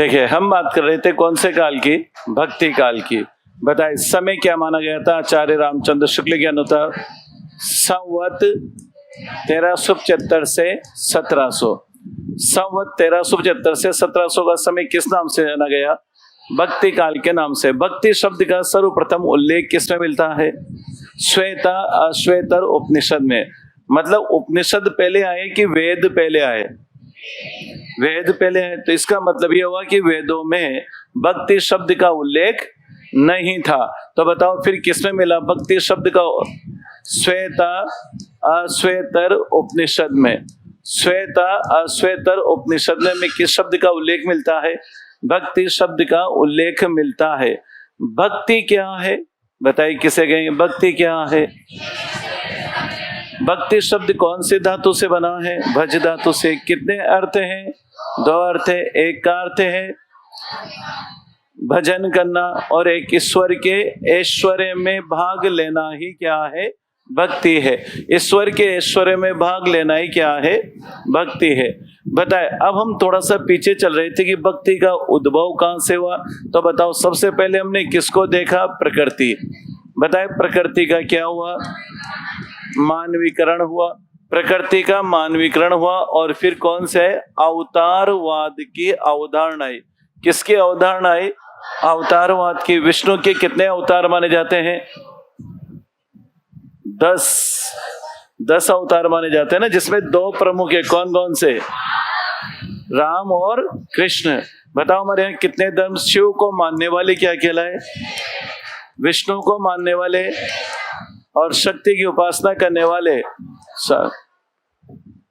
देखिए, हम बात कर रहे थे कौन से काल की? भक्ति काल की। बताए समय क्या माना गया था आचार्य रामचंद्र शुक्ल के अनुसार? संवत 1375 से 1700। संवत 1375 से 1700 का समय किस नाम से जाना गया? भक्ति काल के नाम से। भक्ति शब्द का सर्वप्रथम उल्लेख किसमें मिलता है? श्वेता अश्वेतर उपनिषद में। मतलब उपनिषद पहले आए कि वेद पहले आए? वेद पहले है। तो इसका मतलब ये हुआ कि वेदों में भक्ति शब्द का उल्लेख नहीं था। तो बताओ फिर किसमें मिला भक्ति शब्द का? श्वेता अश्वेतर उपनिषद में। श्वेता अश्वेतर उपनिषद में किस शब्द का उल्लेख मिलता है? भक्ति शब्द का उल्लेख मिलता है। भक्ति क्या है बताइए, किसे कहेंगे भक्ति क्या है? भक्ति शब्द कौन से धातु से बना है? भज धातु से। कितने अर्थ हैं? दो अर्थ है। एक का अर्थ है भजन करना, और एक ईश्वर के ऐश्वर्य में भाग लेना ही क्या है? भक्ति है। ईश्वर के ऐश्वर्य में भाग लेना ही क्या है? भक्ति है। बताए, अब हम थोड़ा सा पीछे चल रहे थे कि भक्ति का उद्भव कहां से हुआ। तो बताओ सबसे पहले हमने किसको देखा? प्रकृति। बताए प्रकृति का क्या हुआ? मानवीकरण हुआ। प्रकृति का मानवीकरण हुआ। और फिर कौन से है? अवतारवाद की अवधारणा आई। किसकी अवधारणा आई? अवतारवाद की। विष्णु के कितने अवतार माने जाते हैं? 10 अवतार माने जाते हैं ना, जिसमें 2 प्रमुख है। कौन कौन से? राम और कृष्ण। बताओ हमारे यहाँ कितने धर्म? शिव को मानने वाले क्या कहलाए? विष्णु को मानने वाले और शक्ति की उपासना करने वाले।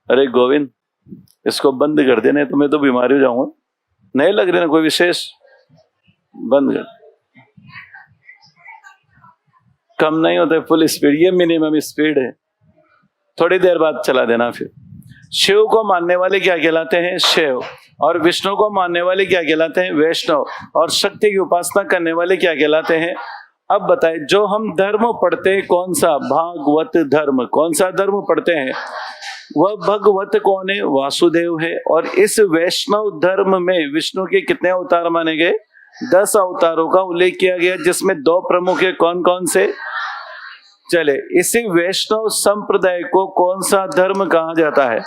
अरे गोविंद, इसको बंद कर देने, तो मैं तो बीमार हो जाऊंगा। नहीं लग रहे ना कोई विशेष? बंद कर। कम नहीं होता, फुल स्पीड। ये मिनिमम स्पीड है। थोड़ी देर बाद चला देना। फिर शिव को मानने वाले क्या कहलाते हैं? शिव। और विष्णु को मानने वाले क्या कहलाते हैं? वैष्णव। और शक्ति की उपासना करने वाले क्या कहलाते हैं? अब बताए, जो हम धर्म पढ़ते हैं कौन सा? भागवत धर्म। कौन सा धर्म पढ़ते हैं? वह भगवत कौन है? वासुदेव है। और इस वैष्णव धर्म में विष्णु के कितने अवतार माने गए? 10 अवतारों का उल्लेख किया गया, जिसमें 2 प्रमुख है। कौन कौन से? चले, इसी वैष्णव संप्रदाय को कौन सा धर्म कहा जाता है?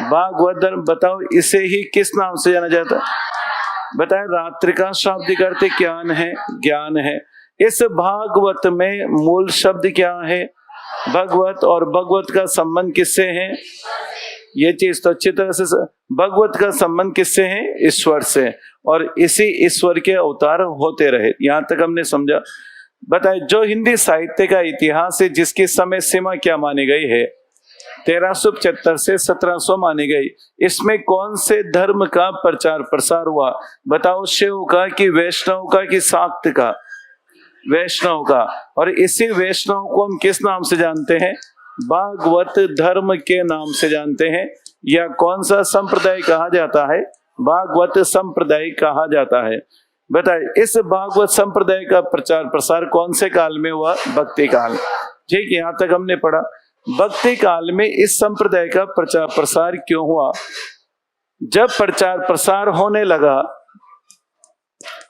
भागवत धर्म। बताओ इसे ही किस नाम से जाना जाता है? बताए, रात्रि का शाब्दिक अर्थ ज्ञान है। ज्ञान है। इस भागवत में मूल शब्द क्या है? भगवत। और भगवत का संबंध किससे है? ये चीज तो अच्छी तरह से भगवत का संबंध किससे है? ईश्वर से। और इसी ईश्वर के अवतार होते रहे। यहां तक हमने समझा। बताए, जो हिंदी साहित्य का इतिहास है, जिसकी समय सीमा क्या मानी गई है? 1375 से 1700 मानी गई। इसमें कौन से धर्म का प्रचार प्रसार हुआ? बताओ, शिव का कि वैष्णव का कि शाक्त का? वैष्णव का। और इसी वैष्णव को हम किस नाम से जानते हैं? भागवत धर्म के नाम से जानते हैं। या कौन सा संप्रदाय कहा जाता है? भागवत संप्रदाय कहा जाता है। बताइए, इस भागवत संप्रदाय का प्रचार प्रसार कौन से काल में हुआ? भक्ति काल। ठीक, यहां तक हमने पढ़ा। भक्ति काल में इस संप्रदाय का प्रचार प्रसार क्यों हुआ? जब प्रचार प्रसार होने लगा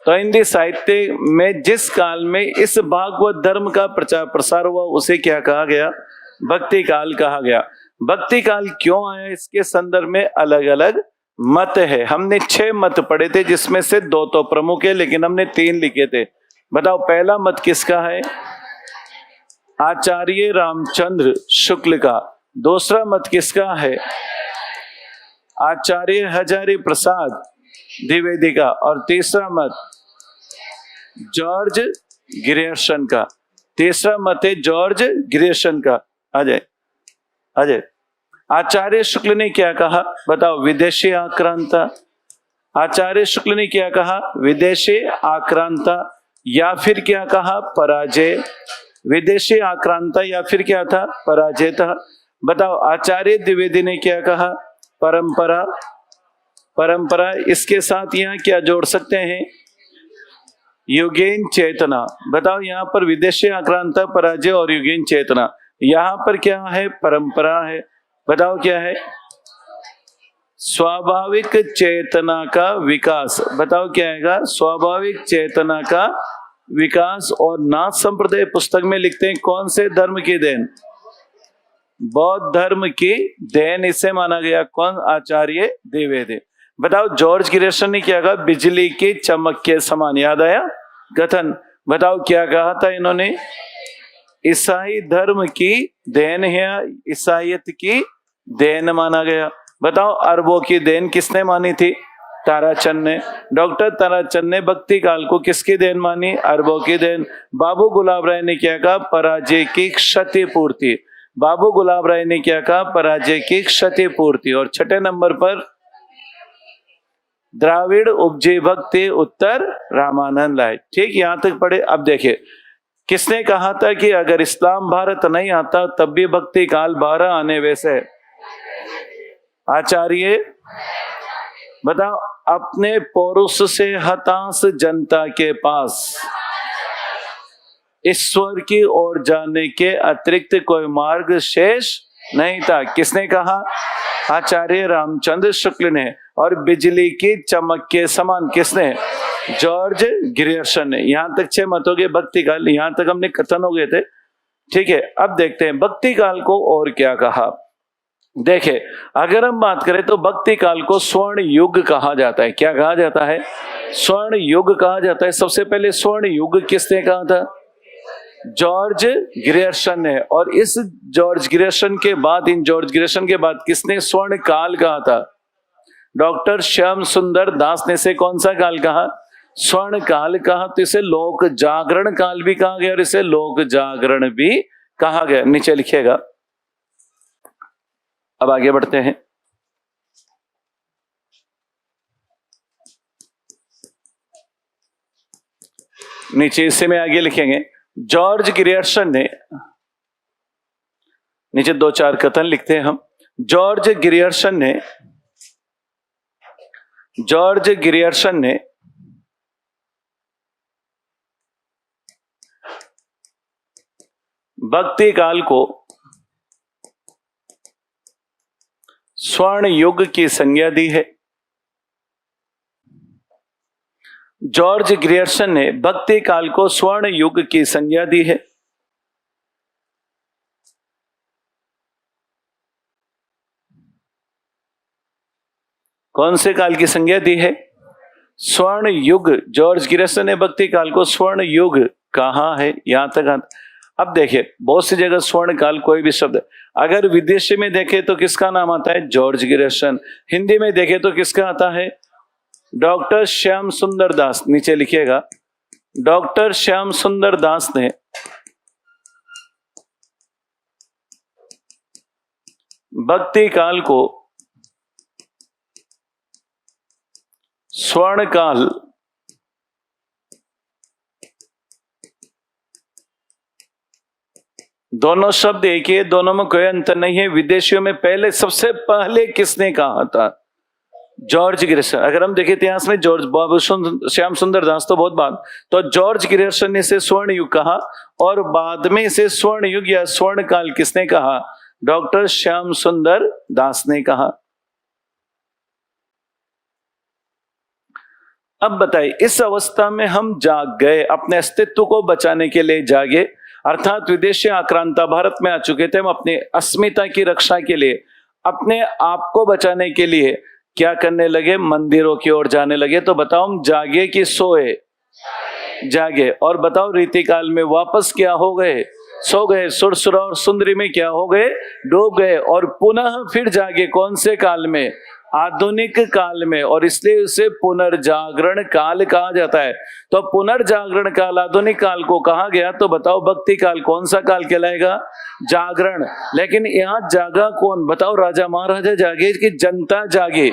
तो हिंदी साहित्य में जिस काल में इस भागवत धर्म का प्रचार प्रसार हुआ, उसे क्या कहा गया? भक्ति काल कहा गया। भक्ति काल क्यों आया, इसके संदर्भ में अलग अलग मत है। हमने 6 मत पढ़े थे, जिसमें से 2 तो प्रमुख है, लेकिन हमने 3 लिखे थे। बताओ पहला मत किसका है? आचार्य रामचंद्र शुक्ल का। दूसरा मत किसका है? आचार्य हजारी प्रसाद द्विवेदी का। और तीसरा मत जॉर्ज ग्रियर्सन का। तीसरा मत है जॉर्ज ग्रियर्सन का। अजय आचार्य शुक्ल ने क्या कहा? बताओ, विदेशी आक्रांता। आचार्य शुक्ल ने क्या कहा? विदेशी आक्रांता। या फिर क्या कहा? पराजय। विदेशी आक्रांता या फिर क्या था? पराजय था। बताओ, आचार्य द्विवेदी ने क्या कहा? परंपरा। परंपरा। इसके साथ यहाँ क्या जोड़ सकते हैं? युगेन चेतना। बताओ, यहाँ पर विदेशी आक्रांता, पराजय और युगेन चेतना। यहाँ पर क्या है? परंपरा है। बताओ क्या है? स्वाभाविक चेतना का विकास। बताओ क्या आएगा? स्वाभाविक चेतना का विकास। और नाथ संप्रदाय पुस्तक में लिखते हैं कौन से धर्म की देन? बौद्ध धर्म की देन इसे माना गया। कौन? आचार्य द्विवेदी। बताओ जॉर्ज ग्रियर्सन ने क्या कहा? बिजली की चमक के समान। याद आया कथन? बताओ क्या कहा था इन्होंने? ईसाई धर्म की देन है, ईसाइयत की देन माना गया। बताओ अरबों की देन किसने मानी थी? ताराचंद ने। डॉक्टर ताराचंद ने भक्ति काल को किसकी देन मानी? अरबों की देन। बाबू गुलाब राय ने क्या कहा? पराजय की क्षतिपूर्ति। बाबू गुलाब राय ने क्या कहा? पराजय की क्षतिपूर्ति। और छठे नंबर पर द्राविड़ उपजी भक्ति उत्तर रामानंद लाए। ठीक, यहां तक पढ़े। अब देखिए किसने कहा था कि अगर इस्लाम भारत नहीं आता तब भी भक्ति काल 12 आने वैसे? आचार्य। बताओ अपने पौरुष से हताश जनता के पास ईश्वर की ओर जाने के अतिरिक्त कोई मार्ग शेष नहीं था। किसने कहा? आचार्य रामचंद्र शुक्ल ने। और बिजली की चमक के समान किसने? जॉर्ज ग्रियर्सन ने। यहां तक 6 मत हो गए भक्ति काल। यहां तक हमने कथन हो गए थे। ठीक है, अब देखते हैं भक्ति काल को और क्या कहा। देखे अगर हम बात करें तो भक्ति काल को स्वर्ण युग कहा जाता है। क्या कहा जाता है? स्वर्ण युग कहा जाता है। सबसे पहले स्वर्ण युग किसने कहा था? जॉर्ज ग्रियर्सन ने। और इस जॉर्ज ग्रियर्सन के बाद, इन जॉर्ज ग्रियर्सन के बाद किसने स्वर्ण काल कहा था? डॉक्टर श्याम सुंदर दास ने। से कौन सा काल कहा? स्वर्ण काल कहा। तो इसे लोक जागरण काल भी कहा गया और इसे लोक जागरण भी कहा गया। नीचे लिखिएगा। अब आगे बढ़ते हैं। नीचे इससे में आगे लिखेंगे जॉर्ज ग्रियर्सन ने। नीचे 2-4 कथन लिखते हैं हम। जॉर्ज ग्रियर्सन ने भक्ति काल को स्वर्ण युग की संज्ञा दी है। जॉर्ज ग्रियर्सन ने भक्ति काल को स्वर्ण युग की संज्ञा दी है। कौन से काल की संज्ञा दी है? स्वर्ण युग। जॉर्ज ग्रियर्सन ने भक्ति काल को स्वर्ण युग कहा है। यहां तक। अब देखिए बहुत सी जगह स्वर्ण काल कोई भी शब्द, अगर विदेशी में देखे तो किसका नाम आता है? George Grierson. हिंदी में देखे तो किसका आता है? डॉक्टर श्याम सुंदर दास। नीचे लिखिएगा डॉक्टर श्याम सुंदर दास ने भक्ति काल को स्वर्ण काल दोनों शब्द एक ही है, दोनों में कोई अंतर नहीं है। विदेशियों में पहले सबसे पहले किसने कहा था? George Grierson. अगर हम देखें इतिहास में जॉर्ज बाबू श्याम सुंदर दास तो बहुत बाद, तो जॉर्ज ग्रियर्सन ने इसे स्वर्ण युग कहा और बाद में इसे स्वर्ण युग या स्वर्ण काल किसने कहा? डॉक्टर श्याम सुंदर दास ने कहा। अब बताइए इस अवस्था में हम जाग गए, अपने अस्तित्व को बचाने के लिए जागे, अर्थात विदेशी आक्रांता भारत में आ चुके थे। हम अपनी अस्मिता की रक्षा के लिए, अपने आप को बचाने के लिए क्या करने लगे? मंदिरों की ओर जाने लगे। तो बताओ हम जागे कि सोए? जागे। और बताओ रीतिकाल में वापस क्या हो गए? सो गए। सुरसुरा और सुंदरी में क्या हो गए? डूब गए। और पुनः फिर जागे कौन से काल में? आधुनिक काल में। और इसलिए उसे पुनर्जागरण काल कहा जाता है। तो पुनर्जागरण काल आधुनिक काल को कहा गया। तो बताओ भक्ति काल कौन सा काल कहलाएगा? जागरण। लेकिन यहाँ जागा कौन? बताओ राजा महाराजा जागे कि जनता जागे?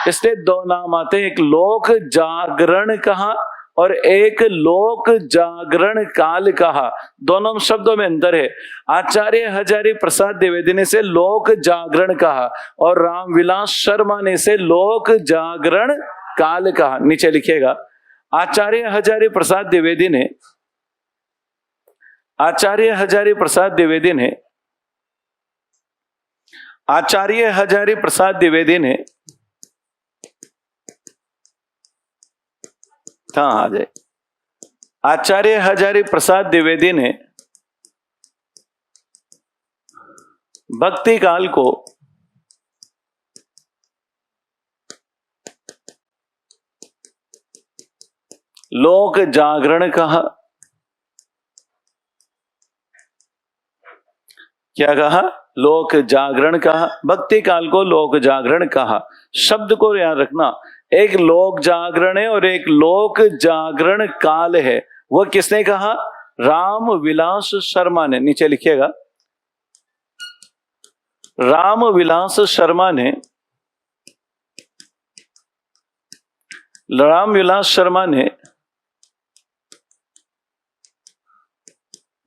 इसलिए 2 नाम आते हैं, एक लोक जागरण कहा और एक लोक जागरण काल कहा। दोनों शब्दों में अंतर है। आचार्य हजारी प्रसाद द्विवेदी ने इसे लोक जागरण कहा और रामविलास शर्मा ने इसे लोक जागरण काल कहा। नीचे लिखिएगा आचार्य हजारी प्रसाद द्विवेदी ने आचार्य हजारी प्रसाद द्विवेदी ने हाँ आ जाए। आचार्य हजारी प्रसाद द्विवेदी ने भक्ति काल को लोक जागरण कहा। क्या कहा? लोक जागरण कहा। भक्ति काल को लोक जागरण कहा। शब्द को याद रखना, एक लोक जागरण है और एक लोक जागरण काल है। वो किसने कहा? राम विलास शर्मा ने। नीचे लिखिएगा, राम विलास शर्मा ने, राम विलास शर्मा ने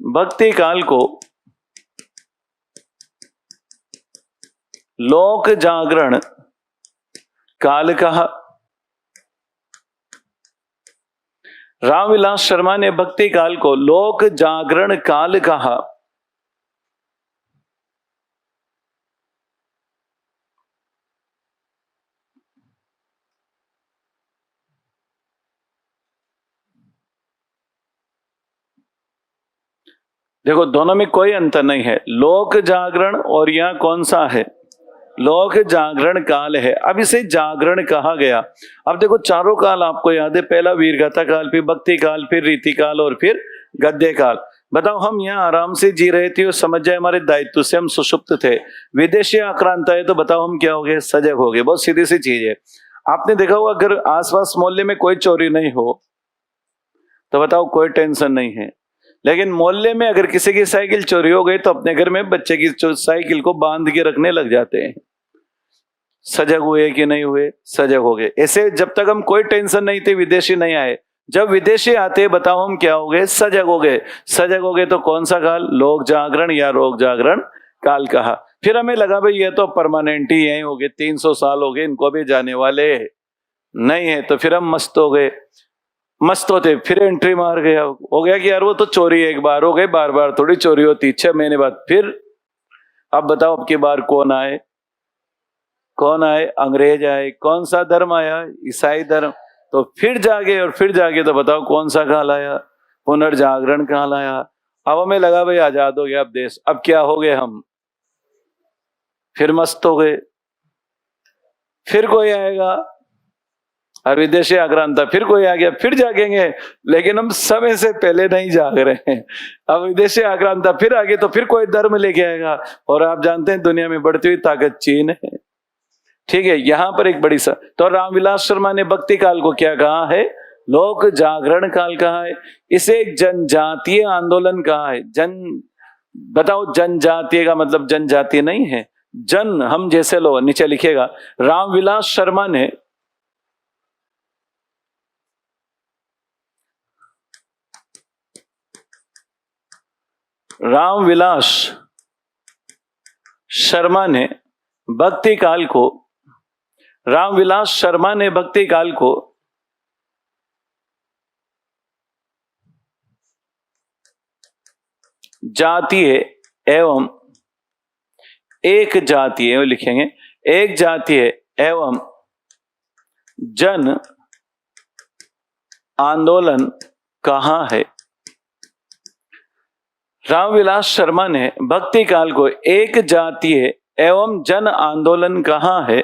भक्ति काल को लोक जागरण काल कहा। रामविलास शर्मा ने भक्ति काल को लोक जागरण काल कहा। देखो दोनों में कोई अंतर नहीं है, लोक जागरण और यहां कौन सा है? लोक जागरण काल है। अब इसे जागरण कहा गया। अब देखो चारों काल आपको याद है, पहला वीरगाथा काल, फिर भक्ति काल, फिर रीति काल और फिर गद्य काल। बताओ हम यहाँ आराम से जी रहे थे और समझ जाए हमारे दायित्व से हम सुषुप्त थे, विदेशी आक्रांत है तो बताओ हम क्या हो गए? सजग हो गए। बहुत सीधी सी चीज है। आपने देखा होगा अगर आसपास मोहल्ले में कोई चोरी नहीं हो तो बताओ कोई टेंशन नहीं है, लेकिन मोहल्ले में अगर किसी की साइकिल चोरी हो गई तो अपने घर में बच्चे की साइकिल को बांध के रखने लग जाते हैं। सजग हुए कि नहीं हुए? सजग हो गए। ऐसे जब तक हम कोई टेंशन नहीं थे, विदेशी नहीं आए, जब विदेशी आते बताओ हम क्या हो गए? सजग हो गए। सजग हो गए तो कौन सा काल? लोक जागरण या रोग जागरण काल कहा। फिर हमें लगा भाई ये तो परमानेंट ही यही हो गए, 300 साल हो गए, इनको भी जाने वाले नहीं है, तो फिर हम मस्त हो गए। मस्त होते फिर एंट्री मार गया, हो गया कि यार वो तो चोरी एक बार हो गई, बार बार थोड़ी चोरी होती, 6 महीने बाद फिर। अब बताओ अब की बार कौन आए? कौन आए? अंग्रेज आए। कौन सा धर्म आया? ईसाई धर्म। तो फिर जागे और फिर जागे तो बताओ कौन सा काल आया? पुनर्जागरण काल आया। अब हमें लगा भाई आजाद हो गया अब देश, अब क्या हो गए हम? फिर मस्त हो गए। फिर कोई आएगा और विदेशी आक्रांता, फिर कोई आ गया, फिर जागेंगे, लेकिन हम समय से पहले नहीं जाग रहे हैं। अब विदेशी आक्रांता फिर आगे तो फिर कोई धर्म लेके आएगा। और आप जानते हैं दुनिया में बढ़ती हुई ताकत चीन है। ठीक है, यहां पर एक बड़ी सा, तो रामविलास शर्मा ने भक्ति काल को क्या कहा है? लोक जागरण काल कहा है। इसे एक जनजातीय आंदोलन कहा है। बताओ जनजातीय का मतलब जनजातीय नहीं है, जन हम जैसे लोग। नीचे लिखेगा, रामविलास शर्मा ने रामविलास शर्मा ने भक्ति काल को, रामविलास शर्मा ने भक्ति काल को जातीय एवं एक जातीय, लिखेंगे एक जातीय एवं जन आंदोलन कहा है। रामविलास शर्मा ने भक्ति काल को एक जातीय एवं जन आंदोलन कहा है।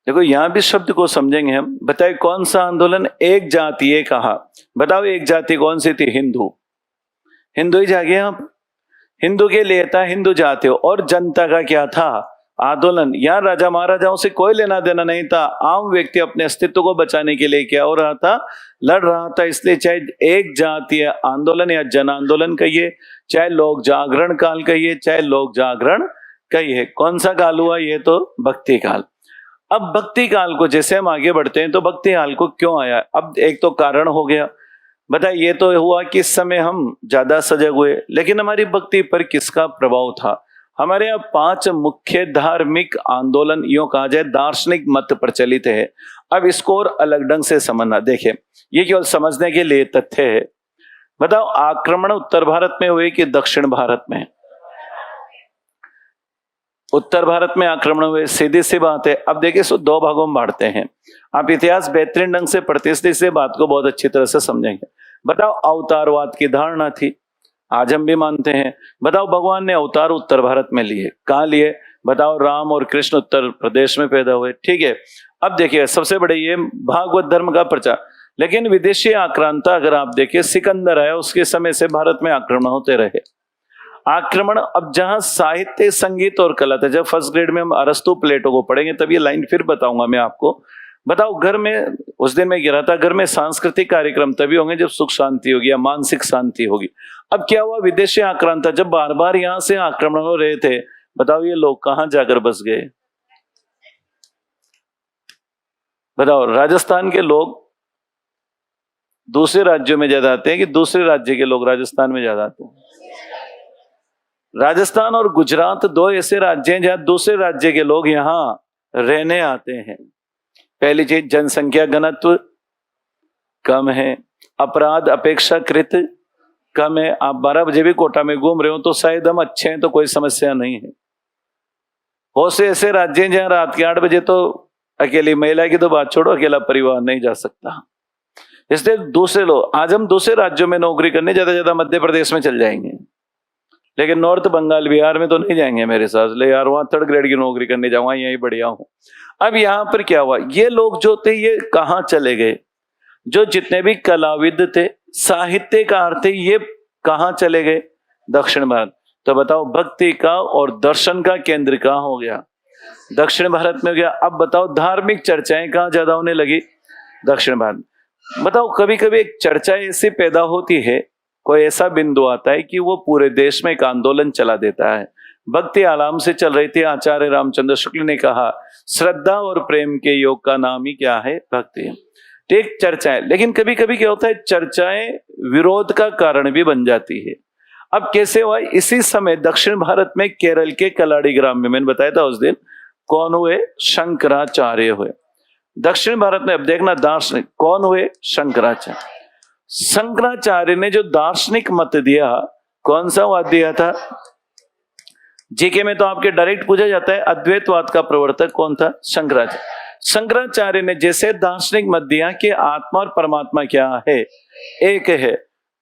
देखो यहां भी शब्द को समझेंगे हम। बताइए कौन सा आंदोलन? एक जातीय कहा। बताओ एक जाति कौन सी थी? हिंदू। हिंदू ही जागे आप। हिंदू के लिए था हिंदू जाति। और जनता का क्या था? आंदोलन। यहाँ राजा महाराजाओं से कोई लेना देना नहीं था। आम व्यक्ति अपने अस्तित्व को बचाने के लिए क्या हो रहा था? लड़ रहा था। इसलिए चाहे एक जातीय आंदोलन या जन आंदोलन कहिए, चाहे लोक जागरण काल कहिए, चाहे लोक जागरण कहिए, कौन सा काल हुआ? ये तो भक्ति काल। अब भक्ति काल को जैसे हम आगे बढ़ते हैं तो भक्ति काल को क्यों आया? अब एक तो कारण हो गया। बताइए ये तो हुआ कि इस समय हम ज्यादा सजग हुए, लेकिन हमारी भक्ति पर किसका प्रभाव था? हमारे यहाँ 5 मुख्य धार्मिक आंदोलन, यूं कहा जाए दार्शनिक मत प्रचलित है। अब इसको और अलग ढंग से समझना। देखिए ये केवल समझने के लिए तथ्य है। बताओ आक्रमण उत्तर भारत में हुए कि दक्षिण भारत में? उत्तर भारत में आक्रमण हुए, सीधी सी बात है। अब देखिए इसको दो भागों में बांटते हैं। आप इतिहास बेहतरीन ढंग से पढ़ते इसलिए इस बात को बहुत अच्छी तरह से समझेंगे। बताओ अवतारवाद की धारणा थी, आज हम भी मानते हैं। बताओ भगवान ने अवतार उत्तर भारत में लिए, कहाँ लिए? बताओ राम और कृष्ण उत्तर प्रदेश में पैदा हुए, ठीक है। अब देखिए सबसे बड़े ये भागवत धर्म का प्रचार। लेकिन विदेशी आक्रांता अगर आप देखिए, सिकंदर आया उसके समय से भारत में आक्रमण होते रहे। आक्रमण, अब जहां साहित्य, संगीत और कला था, जब फर्स्ट ग्रेड में हम अरस्तु प्लेटो को पढ़ेंगे तब ये लाइन फिर बताऊंगा मैं आपको। बताओ घर में, उस दिन मैं गिरा था, घर में सांस्कृतिक कार्यक्रम तभी होंगे जब सुख शांति होगी या मानसिक शांति होगी। अब क्या हुआ, विदेशी आक्रांता जब बार बार यहां से आक्रमण हो रहे थे, बताओ ये लोग कहां जाकर बस गए? बताओ राजस्थान के लोग दूसरे राज्यों में ज्यादा आते हैं कि दूसरे राज्य के लोग राजस्थान में ज्यादा आते हैं? राजस्थान और गुजरात दो ऐसे राज्य हैं जहां दूसरे राज्य के लोग यहां रहने आते हैं। पहली चीज, जनसंख्या घनत्व कम है, अपराध अपेक्षाकृत कम है। आप 12 बजे भी कोटा में घूम रहे हो तो शायद हम अच्छे हैं तो कोई समस्या नहीं है। बहुत से ऐसे राज्य हैं जहां रात के 8 बजे तो अकेली महिला की तो बात छोड़ो, अकेला परिवार नहीं जा सकता। इसलिए दूसरे लोग, आज हम दूसरे राज्यों में नौकरी करने ज्यादा मध्य प्रदेश में चल जाएंगे, लेकिन नॉर्थ बंगाल बिहार में तो नहीं जाएंगे मेरे साथ। ले यार वहां 3rd ग्रेड की नौकरी करने जाऊंगा, यही बढ़िया हूं। अब यहां पर क्या हुआ, ये लोग जो थे ये कहां चले गए? जो जितने भी कलाविद थे, साहित्यकार थे, ये कहां चले गए? दक्षिण भारत। तो बताओ भक्ति का और दर्शन का केंद्र कहां हो गया? दक्षिण भारत में हो गया। अब बताओ धार्मिक चर्चाएं कहां ज्यादा होने लगी? दक्षिण भारत। बताओ कभी कभी एक चर्चा ऐसी पैदा होती है, कोई ऐसा बिंदु आता है कि वो पूरे देश में एक आंदोलन चला देता है। भक्ति आराम से चल रही थी, आचार्य रामचंद्र शुक्ल ने कहा श्रद्धा और प्रेम के योग का नाम ही क्या है? भक्ति। ठीक, चर्चाएं। लेकिन कभी कभी क्या होता है, चर्चाएं विरोध का कारण भी बन जाती है। अब कैसे हुआ? इसी समय दक्षिण भारत में केरल के कलाड़ी ग्राम में, मैंने बताया था उस दिन, कौन हुए? शंकराचार्य हुए। दक्षिण भारत में अब देखना दार्शनिक कौन हुए? शंकराचार्य। शंकराचार्य ने जो दार्शनिक मत दिया, कौन सा वाद दिया था? जीके में तो आपके डायरेक्ट पूछा जाता है अद्वैतवाद का प्रवर्तक कौन था? शंकराचार्य। शंकराचार्य ने जैसे दार्शनिक मत दिया कि आत्मा और परमात्मा क्या है? एक है।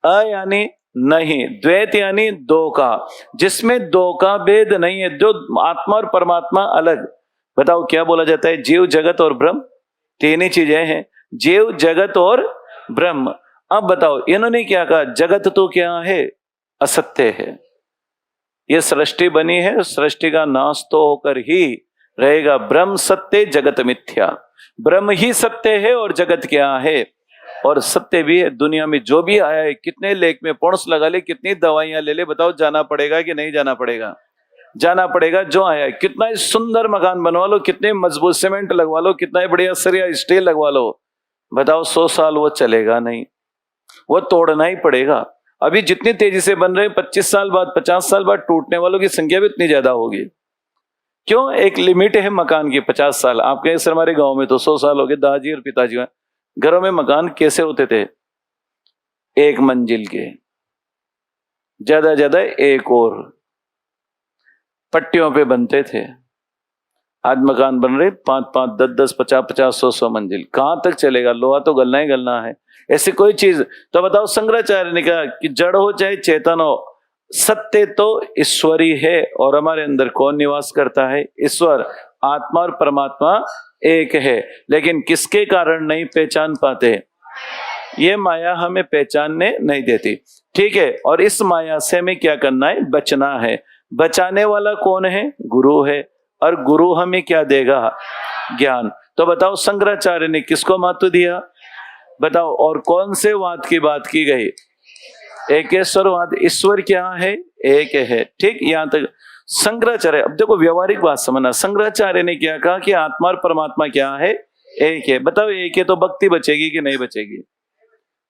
अ यानी नहीं, द्वैत यानी दो का, जिसमें दो का भेद नहीं है, जो आत्मा और परमात्मा अलग। बताओ क्या बोला जाता है? जीव, जगत और ब्रह्म, तीन ही चीजें हैं, जीव, जगत और ब्रह्म। अब बताओ इन्होंने क्या कहा? जगत तो क्या है? असत्य है। ये सृष्टि बनी है, सृष्टि का नाश तो होकर ही रहेगा। ब्रह्म सत्य, जगत मिथ्या। ब्रह्म ही सत्य है और जगत क्या है? और सत्य भी है। दुनिया में जो भी आया है, कितने लेख में पौंस लगा ले, कितनी दवाइयां ले ले, बताओ जाना पड़ेगा कि नहीं जाना पड़ेगा? जाना पड़ेगा। जो आया है, कितना ही सुंदर मकान बनवा लो, कितने मजबूत सीमेंट लगवा लो, कितना ही बढ़िया सरिया स्टील लगवा लो, बताओ 100 साल वो चलेगा नहीं, वो तोड़ना ही पड़ेगा। अभी जितनी तेजी से बन रहे, 25 साल बाद, 50 साल बाद टूटने वालों की संख्या भी इतनी ज्यादा होगी। क्यों? एक लिमिट है मकान की, 50 साल। आपके सर हमारे गांव में तो 100 साल हो गए। दादाजी और पिताजी घरों में मकान कैसे होते थे? 1 मंजिल के, ज्यादा ज्यादा 1 और पट्टियों पे बनते थे। आज मकान बन रहे 5-5, 10-10, 50-50, 100-100 मंजिल। कहां तक चलेगा? लोहा तो गलना ही गलना है। ऐसी कोई चीज तो बताओ। शंकराचार्य ने कहा कि जड़ हो चाहे चेतन हो, सत्य तो ईश्वरी है। और हमारे अंदर कौन निवास करता है? ईश्वर। आत्मा और परमात्मा एक है, लेकिन किसके कारण नहीं पहचान पाते? ये माया हमें पहचानने नहीं देती। ठीक है, और इस माया से हमें क्या करना है? बचना है। बचाने वाला कौन है? गुरु है। और गुरु हमें क्या देगा? ज्ञान। तो बताओ शंकराचार्य ने किसको महत्व दिया? बताओ। और कौन से वाद की बात की गई? एकेश्वरवाद। ईश्वर क्या है? एक है। ठीक, यहां तक शंकराचार्य। अब देखो व्यवहारिक बात समझना। शंकराचार्य ने क्या कहा कि आत्मा और परमात्मा क्या है? एक है। बताओ एक है तो भक्ति बचेगी कि नहीं बचेगी?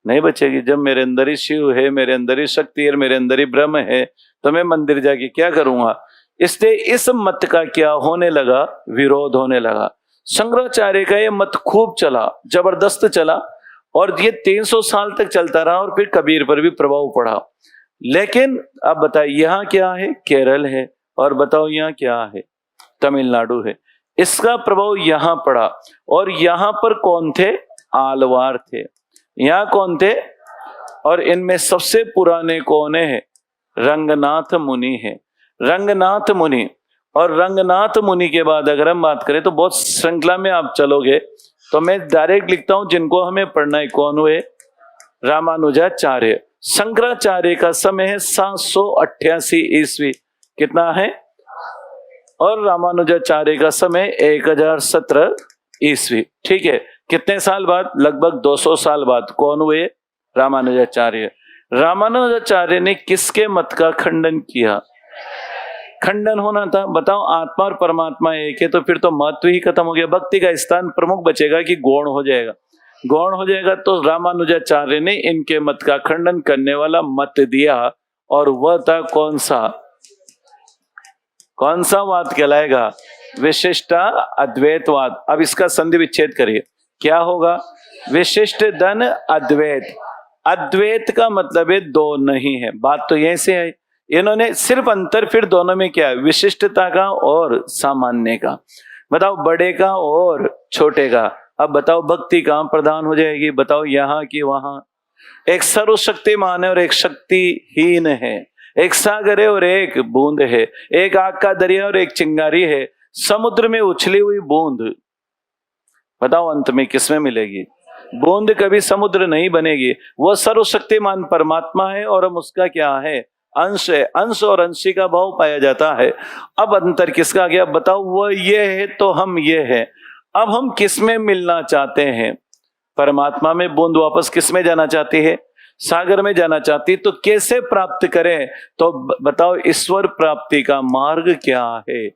नहीं बचेगी। जब मेरे अंदर ही शिव है, मेरे अंदर ही शक्ति है, मेरे अंदर ही ब्रह्म है, तो मैं मंदिर जाके क्या करूंगा? इसलिए इस मत का क्या होने लगा? विरोध होने लगा। शंकराचार्य का ये मत खूब चला, जबरदस्त चला, और ये 300 साल तक चलता रहा, और फिर कबीर पर भी प्रभाव पड़ा। लेकिन अब बताइए यहाँ क्या है? केरल है। और बताओ यहाँ क्या है? तमिलनाडु है। इसका प्रभाव यहाँ पड़ा और यहाँ पर कौन थे? आलवार थे। यहाँ कौन थे? और इनमें सबसे पुराने कौन है? रंगनाथ मुनि है। रंगनाथ मुनि। और रंगनाथ मुनि के बाद अगर हम बात करें तो बहुत श्रृंखला में आप चलोगे तो मैं डायरेक्ट लिखता हूं जिनको हमें पढ़ना है। कौन हुए? रामानुजाचार्य। शंकराचार्य का समय है 788 ईस्वी। कितना है? और रामानुजाचार्य का समय 1017 ईस्वी। ठीक है, कितने साल बाद? लगभग 200 साल बाद। कौन हुए? रामानुजाचार्य। रामानुजाचार्य ने किसके मत का खंडन किया? खंडन होना था। बताओ, आत्मा और परमात्मा एक है तो फिर तो महत्व ही खत्म हो गया। भक्ति का स्थान प्रमुख बचेगा कि गौण हो जाएगा? गौण हो जाएगा। तो रामानुजाचार्य ने इनके मत का खंडन करने वाला मत दिया और वह था कौन सा? कौन सा वाद कहलाएगा? विशिष्ट अद्वैतवाद। अब इसका संधि विच्छेद करिए, क्या होगा? विशिष्ट धन अद्वैत। अद्वैत का मतलब है दो नहीं है। बात तो यहीं से है। इन्होंने सिर्फ अंतर फिर दोनों में क्या है? विशिष्टता का और सामान्य का। बताओ, बड़े का और छोटे का। अब बताओ, भक्ति कहां प्रधान हो जाएगी? बताओ, यहां की वहां। एक सर्वशक्तिमान है और एक शक्तिहीन है। एक सागर है और एक बूंद है। एक आग का दरिया और एक चिंगारी है। समुद्र में उछली हुई बूंद, बताओ अंत में किसमें मिलेगी? बूंद कभी समुद्र नहीं बनेगी। वह सर्वशक्तिमान परमात्मा है और हम उसका क्या है? अंश है। अंश और अंशी का भाव पाया जाता है। अब अंतर किसका गया? बताओ, वह ये है तो हम ये है। अब हम किस में मिलना चाहते हैं? परमात्मा में। बूंद वापस किस में जाना चाहती है? सागर में जाना चाहती। तो कैसे प्राप्त करें? तो बताओ, ईश्वर प्राप्ति का मार्ग क्या है?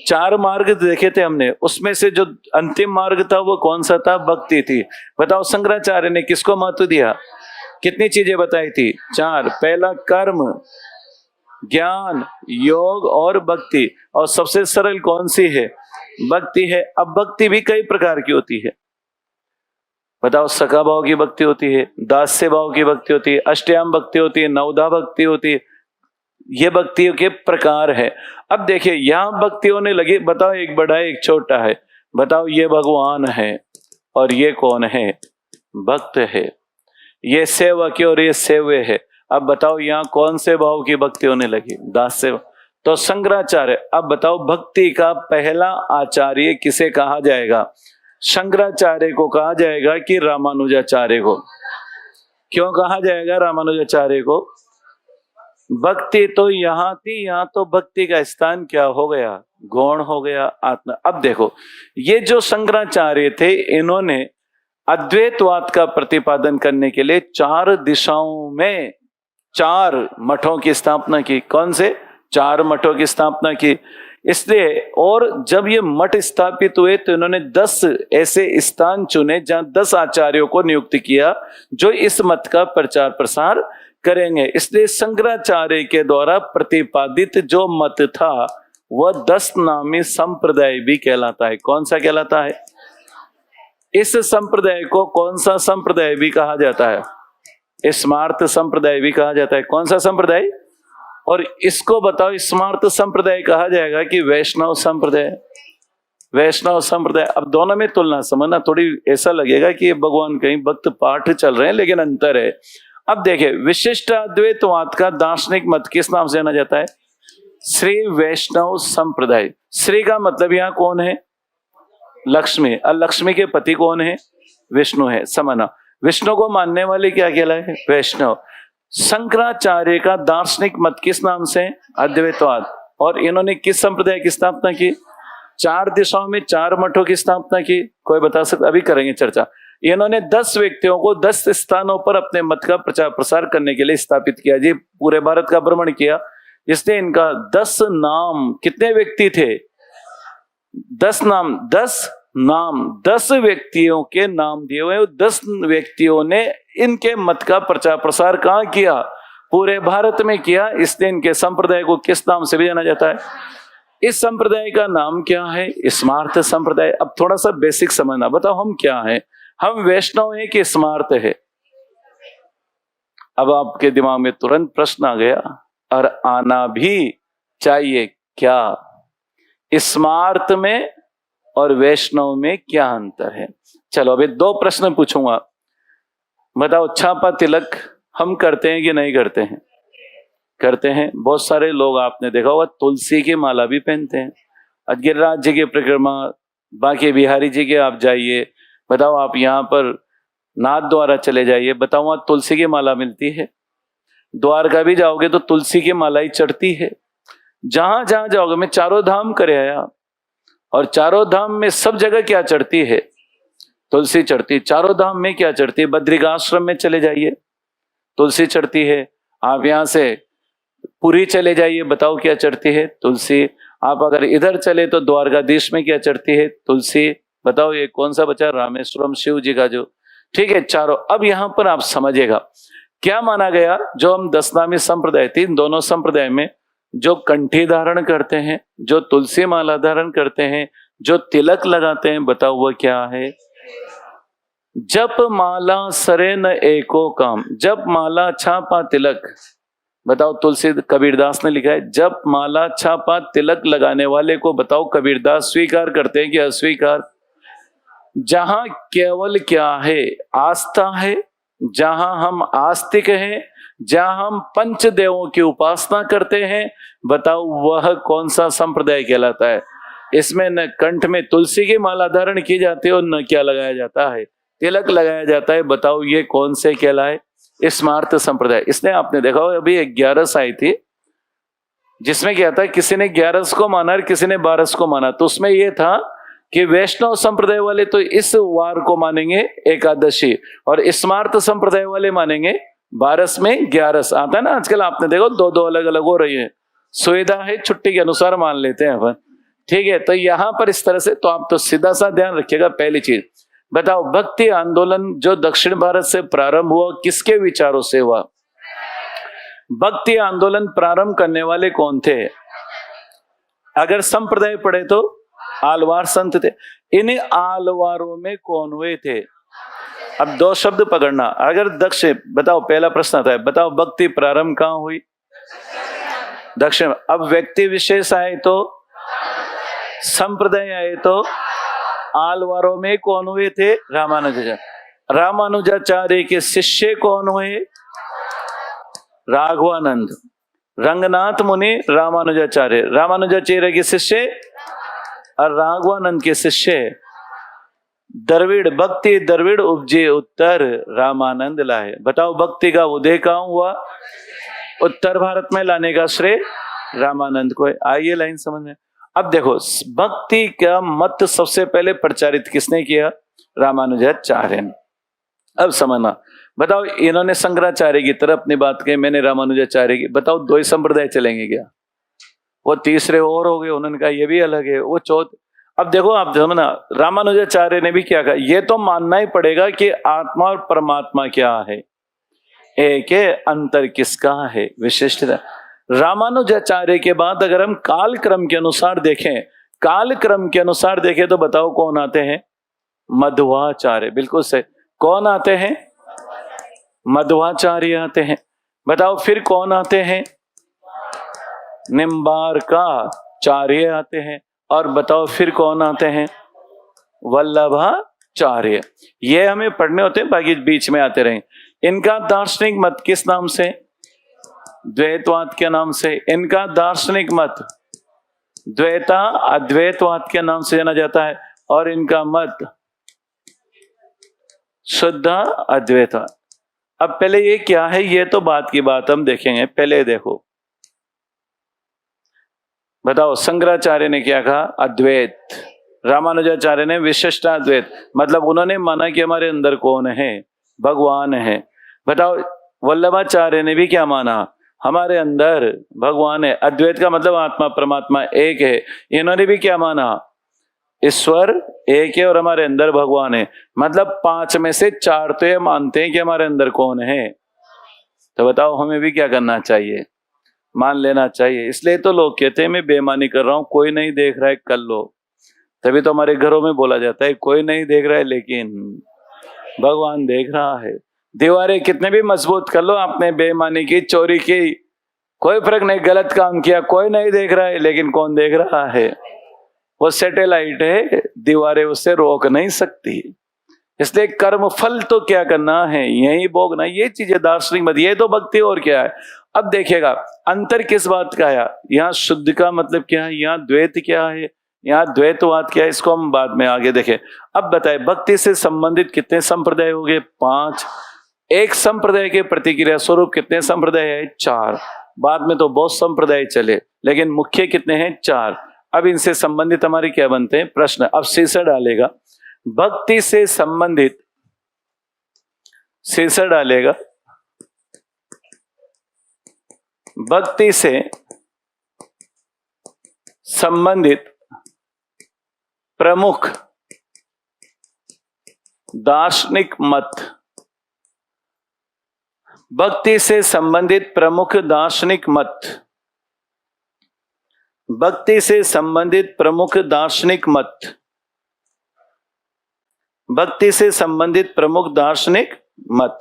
4 मार्ग देखे थे हमने, उसमें से जो अंतिम मार्ग था वो कौन सा था? भक्ति थी। बताओ, शंकराचार्य ने किसको महत्व दिया? कितनी चीजें बताई थी? 4। पहला कर्म, ज्ञान, योग और भक्ति। और सबसे सरल कौन सी है? भक्ति है। अब भक्ति भी कई प्रकार की होती है। बताओ, सखा भाव की भक्ति होती है, दास्य भाव की भक्ति होती है, अष्टयाम भक्ति होती है, नवधा भक्ति होती है। ये भक्तियों के प्रकार है। अब देखिए, यहां भक्ति होने लगी। बताओ, एक बड़ा है एक छोटा है। बताओ, ये भगवान है और ये कौन है? भक्त है। ये सेवक है और ये सेव्य है। अब बताओ, यहाँ कौन से भाव की भक्ति होने लगी? दास्य। तो शंकराचार्य। अब बताओ, भक्ति का पहला आचार्य किसे कहा जाएगा? शंकराचार्य को कहा जाएगा कि रामानुजाचार्य को? क्यों कहा जाएगा रामानुजाचार्य को? भक्ति तो यहाँ थी, यहाँ तो भक्ति का स्थान क्या हो गया? गौण हो गया, आत्मा। अब देखो, ये जो शंकराचार्य थे, इन्होंने अद्वैतवाद का प्रतिपादन करने के लिए 4 दिशाओं में 4 मठों की स्थापना की। कौन से? 4 मठों की स्थापना की। इसलिए, और जब ये मठ स्थापित हुए तो इन्होंने 10 ऐसे स्थान चुने जहां 10 आचार्यों को नियुक्त किया जो इस मत का प्रचार प्रसार करेंगे। इसलिए शंकराचार्य के द्वारा प्रतिपादित जो मत था वह 10 नामी संप्रदाय भी कहलाता है। कौन सा कहलाता है? इस संप्रदाय को कौन सा संप्रदाय भी कहा जाता है? स्मार्त संप्रदाय भी कहा जाता है। कौन सा संप्रदाय? और इसको बताओ, स्मार्त संप्रदाय कहा जाएगा कि वैष्णव संप्रदाय? वैष्णव संप्रदाय। अब दोनों में तुलना समझना, थोड़ी ऐसा लगेगा कि ये भगवान कहीं भक्त पाठ चल रहे हैं, लेकिन अंतर है। अब देखिए, विशिष्ट अद्वैतवाद का दार्शनिक मत किस नाम से जाना जाता है? श्री वैष्णव संप्रदाय। श्री का मतलब यहाँ कौन है? लक्ष्मी। और लक्ष्मी के पति कौन है? विष्णु है। समझना, विष्णु को मानने वाले क्या कहलाए? वैष्णव। शंकराचार्य का दार्शनिक मत किस नाम से? अद्वैतवाद। और इन्होंने किस संप्रदाय की स्थापना की? 4 दिशाओं में 4 मठों की स्थापना की। कोई बता सकता? अभी करेंगे चर्चा। इन्होंने 10 व्यक्तियों को 10 स्थानों पर अपने मत का प्रचार प्रसार करने के लिए स्थापित किया जी। पूरे भारत का भ्रमण किया। इसलिए इनका 10 नाम, कितने व्यक्ति थे? 10 नाम, 10 व्यक्तियों के नाम दिए हुए। 10 व्यक्तियों ने इनके मत का प्रचार प्रसार कहाँ किया? पूरे भारत में किया। इसलिए इनके संप्रदाय को किस नाम से भी जाना जाता है? इस संप्रदाय का नाम क्या है? स्मार्त संप्रदाय। अब थोड़ा सा बेसिक समझना। बताओ, हम क्या हैं? हम वैष्णव हैं कि स्मार्त है? अब आपके दिमाग में तुरंत प्रश्न आ गया, और आना भी चाहिए क्या? स्मार्त में और वैष्णव में क्या अंतर है? चलो अभी 2 प्रश्न पूछूंगा, बताओ। छापा तिलक हम करते हैं कि नहीं करते हैं? करते हैं। बहुत सारे लोग आपने देखा होगा तुलसी की माला भी पहनते हैं। गिरिराज जी की परिक्रमा, बाकी बिहारी जी के आप जाइए, बताओ आप यहाँ पर नाथ द्वारा चले जाइए, बताओ वहां तुलसी की माला मिलती है। द्वारका भी जाओगे तो तुलसी की माला ही चढ़ती है। जहां जहां जाओगे, मैं चारों धाम करे आया, और चारों धाम में सब जगह क्या चढ़ती है? तुलसी चढ़ती। चारों धाम में क्या चढ़ती है? बद्रिकाश्रम में चले जाइए, तुलसी चढ़ती है। आप यहाँ से पुरी चले जाइए, बताओ क्या चढ़ती है? तुलसी। आप अगर इधर चले तो द्वारकाधीश में क्या चढ़ती है? तुलसी। बताओ ये कौन सा बचा? रामेश्वरम, शिव जी का जो, ठीक है, चारों। अब यहां पर आप समझिएगा क्या माना गया, जो हम दशनामी संप्रदाय थी, दोनों संप्रदाय में जो कंठी धारण करते हैं, जो तुलसी माला धारण करते हैं, जो तिलक लगाते हैं, बताओ वो क्या है? जप माला सरे न एको काम, जप माला छापा तिलक। बताओ तुलसी, कबीरदास ने लिखा है, जप माला छापा तिलक लगाने वाले को बताओ कबीरदास स्वीकार करते हैं कि अस्वीकार? जहां केवल क्या है? आस्था है, जहां हम आस्तिक हैं, जहां हम पंचदेवों की उपासना करते हैं, बताओ वह कौन सा संप्रदाय कहलाता है? इसमें न कंठ में तुलसी की माला धारण की जाती है और न क्या लगाया जाता है? तिलक लगाया जाता है। बताओ ये कौन से कहलाए? स्मार्त संप्रदाय। इसने आपने देखा हो अभी 11 आई थी, जिसमें क्या था, किसी ने 11 को माना और किसी ने 12 को माना। तो उसमें यह था कि वैष्णव संप्रदाय वाले तो इस वार को मानेंगे एकादशी, और स्मार्त संप्रदाय वाले मानेंगे 12 में 11 आता है ना आजकल, आपने देखो 2-2 अलग अलग हो रही है। सुविधा है, छुट्टी के अनुसार मान लेते हैं अपन, ठीक है। तो यहां पर इस तरह से, तो आप तो सीधा सा ध्यान रखिएगा। पहली चीज बताओ, भक्ति आंदोलन जो दक्षिण भारत से प्रारंभ हुआ, किसके विचारों से हुआ? भक्ति आंदोलन प्रारंभ करने वाले कौन थे? अगर संप्रदाय पढ़े तो आलवार संत थे। इन आलवारों में कौन हुए थे? अब 2 शब्द पकड़ना। अगर दक्षिण, बताओ पहला प्रश्न आता है, बताओ भक्ति प्रारंभ कहां हुई? दक्षिण। अब व्यक्ति विशेष आए तो, संप्रदाय आए तो, आलवारों में कौन हुए थे? रामानुजाचार्य। रामानुजाचार्य के शिष्य कौन हुए? राघवानंद। रंगनाथ मुनि रामानुजाचार्य, रामानुजाचार्य के शिष्य और राघवानंद के शिष्य। द्रविड़, भक्ति द्रविड़ उपजे उत्तर रामानंद लाए। बताओ भक्ति का उदय कहां हुआ? उत्तर भारत में लाने का श्रेय रामानंद को है। आइए लाइन समझ में। अब देखो, भक्ति का मत सबसे पहले प्रचारित किसने किया? रामानुजाचार्य ने। अब समझना, बताओ इन्होंने शंकराचार्य की तरफ अपनी बात कही, मैंने रामानुजाचार्य की। बताओ 2 ही संप्रदाय चलेंगे क्या? वो तीसरे और हो गए, उन्होंने कहा ये भी अलग है, वो चौथ। अब देखो आप समझना, रामानुजाचार्य ने भी क्या कहा, ये तो मानना ही पड़ेगा कि आत्मा और परमात्मा क्या है, एक है, अंतर किसका है, विशिष्टता। रामानुजाचार्य के बाद अगर हम कालक्रम के अनुसार देखें, कालक्रम के अनुसार देखें तो बताओ कौन आते हैं? मध्वाचार्य। बिल्कुल सही। कौन आते हैं? मध्वाचार्य आते हैं। बताओ फिर कौन आते हैं? निम्बार्काचार्य आते हैं। और बताओ फिर कौन आते हैं? वल्लभाचार्य। ये हमें पढ़ने होते हैं, बाकी बीच में आते रहे। इनका दार्शनिक मत किस नाम से? द्वैतवाद के नाम से। इनका दार्शनिक मत द्वैता अद्वैतवाद के नाम से जाना जाता है, और इनका मत शुद्ध अद्वैतवाद। अब पहले ये क्या है, ये तो बात की बात हम देखेंगे। पहले देखो, बताओ शंकराचार्य ने क्या कहा? अद्वैत। रामानुजाचार्य ने विशिष्टाद्वैत, मतलब उन्होंने माना कि हमारे अंदर कौन है? भगवान है। बताओ वल्लभाचार्य ने भी क्या माना? हमारे अंदर भगवान है। अद्वैत का मतलब आत्मा परमात्मा एक है। इन्होंने भी क्या माना? ईश्वर एक है और हमारे अंदर भगवान है। मतलब 5 में से 4 तो ये मानते हैं कि हमारे अंदर कौन है। तो बताओ हमें भी क्या करना चाहिए? मान लेना चाहिए। इसलिए तो लोग कहते हैं मैं बेईमानी कर रहा हूं, कोई नहीं देख रहा है, कर लो। तभी तो हमारे घरों में बोला जाता है कोई नहीं देख रहा है लेकिन भगवान देख रहा है। दीवारें कितने भी मजबूत कर लो, आपने बेईमानी की, चोरी की, कोई फर्क नहीं, गलत काम किया, कोई नहीं देख रहा है लेकिन कौन देख रहा है? वो सैटेलाइट है, दीवारें उसे रोक नहीं सकती। इसलिए कर्म फल तो क्या करना है, यही भोगना। ये चीजें दार्शनिक मत, ये तो भक्ति और क्या है। अब देखिएगा अंतर किस बात का है। यहाँ शुद्ध का मतलब क्या है, यहाँ द्वैत क्या है, यहाँ द्वैतवाद क्या है, इसको हम बाद में आगे देखें। अब बताए भक्ति से संबंधित कितने संप्रदाय हो गए, 5। एक संप्रदाय के प्रतिक्रिया स्वरूप कितने संप्रदाय है, 4। बाद में तो बहुत संप्रदाय चले, लेकिन मुख्य कितने हैं, 4। अब इनसे संबंधित हमारे क्या बनते हैं प्रश्न। अब शीर्षक डालेगा भक्ति से संबंधित, शीर्षक डालेगा भक्ति से संबंधित प्रमुख दार्शनिक मत। भक्ति से संबंधित प्रमुख दार्शनिक मत। भक्ति से संबंधित प्रमुख दार्शनिक मत। भक्ति से संबंधित प्रमुख दार्शनिक मत।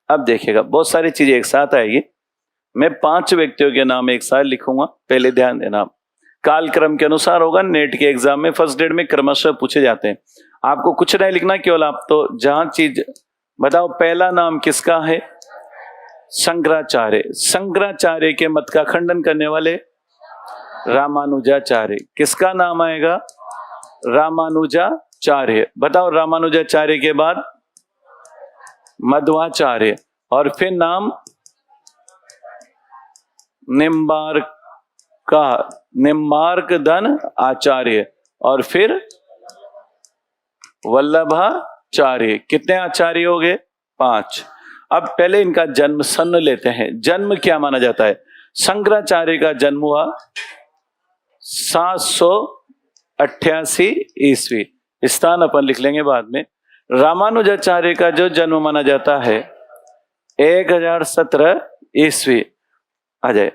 अब देखिएगा बहुत सारी चीजें एक साथ आएगी। मैं 5 व्यक्तियों के नाम एक साथ लिखूंगा, पहले ध्यान देना। कालक्रम के अनुसार होगा। नेट के एग्जाम में फर्स्ट ग्रेड में क्रमशः पूछे जाते हैं। आपको कुछ नहीं लिखना, केवल आप तो जहां चीज बताओ। पहला नाम किसका है, शंकराचार्य। शंकराचार्य के मत का खंडन करने वाले रामानुजाचार्य। किसका नाम आएगा, रामानुजाचार्य। बताओ रामानुजाचार्य के बाद मध्वाचार्य, और फिर नाम निम्बार्कधन आचार्य, और फिर वल्लभाचार्य। कितने आचार्य हो गए, 5। अब पहले इनका जन्म सन लेते हैं। जन्म क्या माना जाता है, शंकराचार्य का जन्म हुआ 788 ईस्वी। स्थान अपन लिख लेंगे बाद में। रामानुजाचार्य का जो जन्म माना जाता है 1017 ईस्वी आ जाए।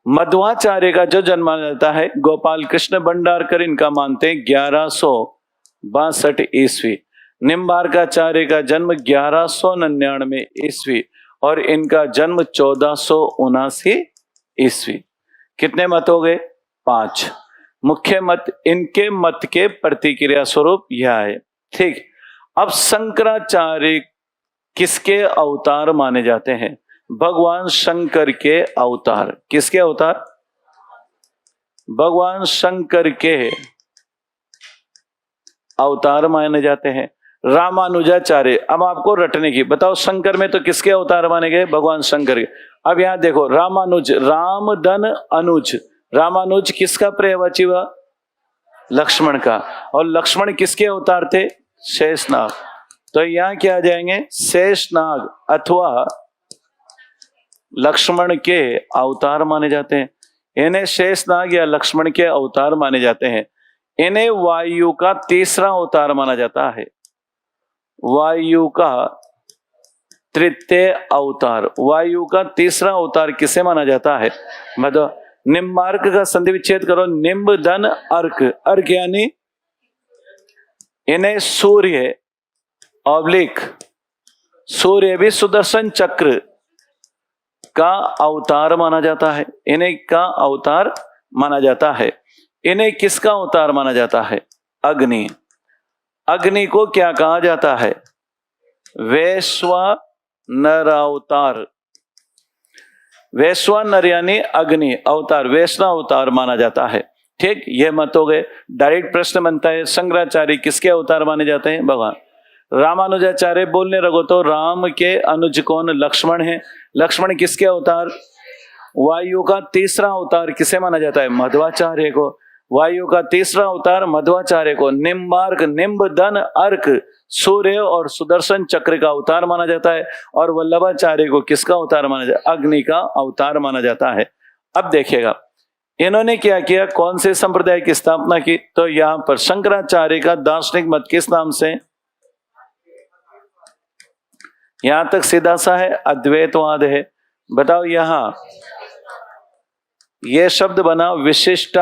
मध्वाचार्य का जो जन्म माना जाता है गोपाल कृष्ण भंडारकर, इनका मानते हैं 1162 ईस्वी। निम्बार्काचार्य का जन्म 1199 ईस्वी, और इनका जन्म 1479 ईस्वी। कितने मत हो गए, 5। मुख्य मत, इनके मत के प्रतिक्रिया स्वरूप यह है। ठीक। अब शंकराचार्य किसके अवतार माने जाते हैं, भगवान शंकर के अवतार। किसके अवतार, भगवान शंकर के अवतार माने जाते हैं। रामानुजाचार्य, अब आपको रटने की, बताओ शंकर में तो किसके अवतार माने गए, भगवान शंकर के। अब यहां देखो रामानुज, राम धन अनुज। रामानुज किसका पर्यायवाची हुआ, लक्ष्मण का। और लक्ष्मण किसके अवतार थे, शेषनाग। तो यहां क्या आ जाएंगे, शेषनाग अथवा लक्ष्मण के अवतार माने जाते हैं। इन्हें शेषनाग या लक्ष्मण के अवतार माने जाते हैं। इन्हें वायु का तीसरा अवतार माना जाता है। वायु का तृतीय अवतार, वायु का तीसरा अवतार किसे माना जाता है, मतलब निम्बार्क का संधि विच्छेद करो, निम्ब धन अर्क। अर्क यानी इन्हें सूर्य ऑब्लिक, सूर्य भी सुदर्शन चक्र का अवतार माना जाता है। इन्हें का अवतार माना जाता है। इन्हें किसका अवतार माना जाता है, अग्नि। अग्नि को क्या कहा जाता है, वैश्वानर अवतार। वैश्वानर यानी अग्नि अवतार, वैष्णव अवतार माना जाता है। ठीक, ये मत हो गए। डायरेक्ट प्रश्न बनता है, शंकराचार्य किसके अवतार माने जाते हैं, भगवान। रामानुजाचार्य बोलने लगो तो राम के अनुज कौन, लक्ष्मण है। लक्ष्मण किसके अवतार, वायु का तीसरा अवतार किसे माना जाता है, मध्वाचार्य को। वायु का तीसरा अवतार मध्वाचार्य को। निम्बार्क, निम्ब धन अर्क, सूर्य और सुदर्शन चक्र का अवतार माना जाता है। और वल्लभाचार्य को किसका अवतार माना जाता है, अग्नि का अवतार माना जाता है। अब देखिएगा इन्होंने क्या किया, कौन से संप्रदाय की स्थापना की, तो यहां पर शंकराचार्य का दार्शनिक मत किस नाम से, यहां तक सीधा सा है, अद्वैतवाद है। बताओ यहां यह शब्द बना विशिष्ट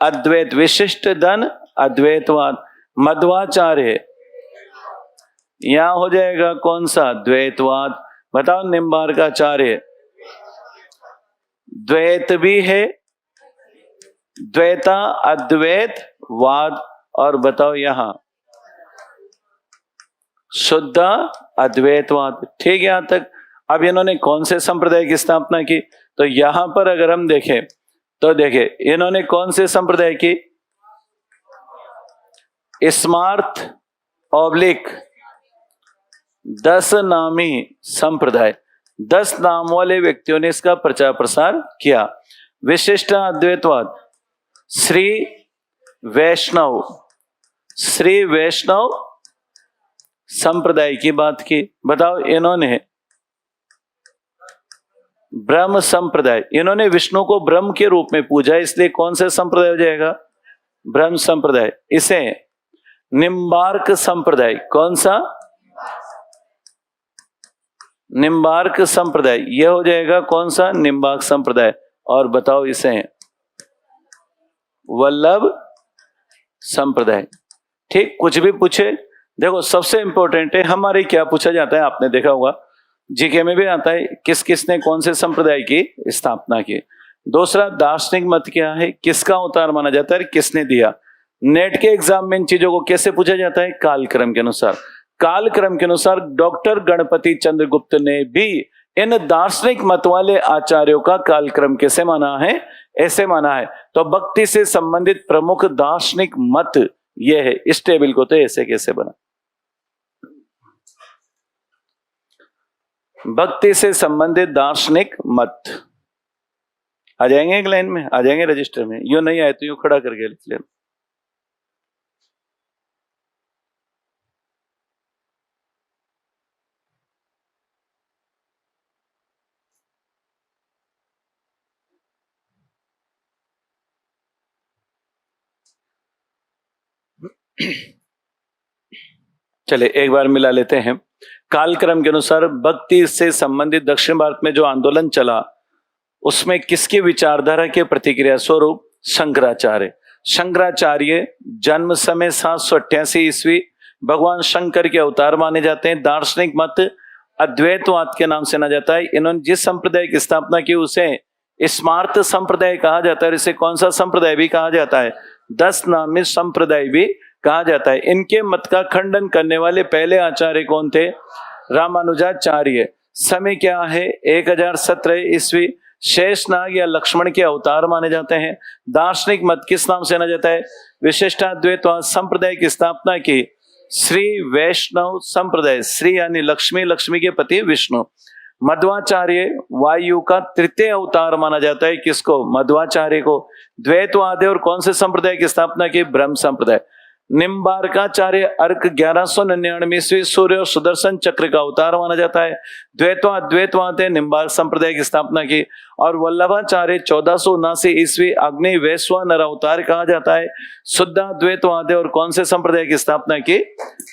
अद्वैत, विशिष्ट धन अद्वैतवाद। मध्वाचार्य यहां हो जाएगा कौन सा, द्वैतवाद। बताओ निम्बार्काचार्य द्वैत भी है, द्वैता अद्वैत वाद, और बताओ यहां शुद्ध अद्वैतवाद। ठीक है यहां तक। अब इन्होंने कौन से संप्रदाय की स्थापना की? तो यहां पर अगर हम देखें तो देखिए इन्होंने कौन से संप्रदाय की? स्मार्थ ऑब्लिक 10 नामी संप्रदाय, 10 नाम वाले व्यक्तियों ने इसका प्रचार प्रसार किया। विशिष्ट अद्वैतवाद श्री वैष्णव संप्रदाय की बात की। बताओ इन्होंने ब्रह्म संप्रदाय, इन्होंने विष्णु को ब्रह्म के रूप में पूजा, इसलिए कौन सा संप्रदाय हो जाएगा? ब्रह्म संप्रदाय। इसे निम्बार्क संप्रदाय, कौन सा? निम्बार्क संप्रदाय, यह हो जाएगा कौन सा? निम्बार्क संप्रदाय। और बताओ इसे वल्लभ संप्रदाय। ठीक, कुछ भी पूछे, देखो सबसे इंपॉर्टेंट है हमारे क्या पूछा जाता है, आपने देखा होगा जीके में भी आता है किस किसने कौन से संप्रदाय की स्थापना की। दूसरा दार्शनिक मत क्या है, किसका अवतार माना जाता है, किसने दिया। नेट के एग्जाम में इन चीजों को कैसे पूछा जाता है? कालक्रम के अनुसार। कालक्रम के अनुसार डॉक्टर गणपति चंद्रगुप्त ने भी इन दार्शनिक मत वाले आचार्यों का कालक्रम कैसे माना है? ऐसे माना है। तो भक्ति से संबंधित प्रमुख दार्शनिक मत यह है। इस टेबल को तो ऐसे कैसे बना? भक्ति से संबंधित दार्शनिक मत आ जाएंगे एक लाइन में, आ जाएंगे रजिस्टर में। यूं नहीं आए तो यूं खड़ा करके लिख लेना। चले एक बार मिला लेते हैं। कालक्रम के अनुसार भक्ति से संबंधित दक्षिण भारत में जो आंदोलन चला उसमें किसकी विचारधारा के प्रतिक्रिया स्वरूप? शंकराचार्य जन्म समय 788 ईस्वी, भगवान शंकर के अवतार माने जाते हैं। दार्शनिक मत अद्वैतवाद के नाम से ना जाता है। इन्होंने जिस संप्रदाय की स्थापना की उसे स्मार्त संप्रदाय कहा जाता है। इसे कौन सा संप्रदाय भी कहा जाता है? 10 नामी संप्रदाय भी कहा जाता है। इनके मत का खंडन करने वाले पहले आचार्य कौन थे? रामानुजाचार्य। समय क्या है? 1017 ईस्वी। शेषनाग या लक्ष्मण के अवतार माने जाते हैं। दार्शनिक मत किस नाम से जाना जाता है? विशिष्टाद्वैतवाद संप्रदाय की स्थापना की श्री वैष्णव संप्रदाय। श्री यानी लक्ष्मी, लक्ष्मी के पति विष्णु। मध्वाचार्य वायु का तृतीय अवतार माना जाता है। किसको? मध्वाचार्य को। द्वैतवाद और कौन से संप्रदाय की स्थापना की? ब्रह्म संप्रदाय। निम्बार्काचार्य अर्क 1199 ईस्वी, सूर्य और सुदर्शन चक्र का अवतार माना जाता है। द्वैतवाद निम्बार्क संप्रदाय की स्थापना की। और वल्लभाचार्य 1479 ईस्वी, अग्नि वैश्वानर अवतार कहा जाता है। शुद्ध द्वैतवाद और कौन से संप्रदाय की स्थापना की?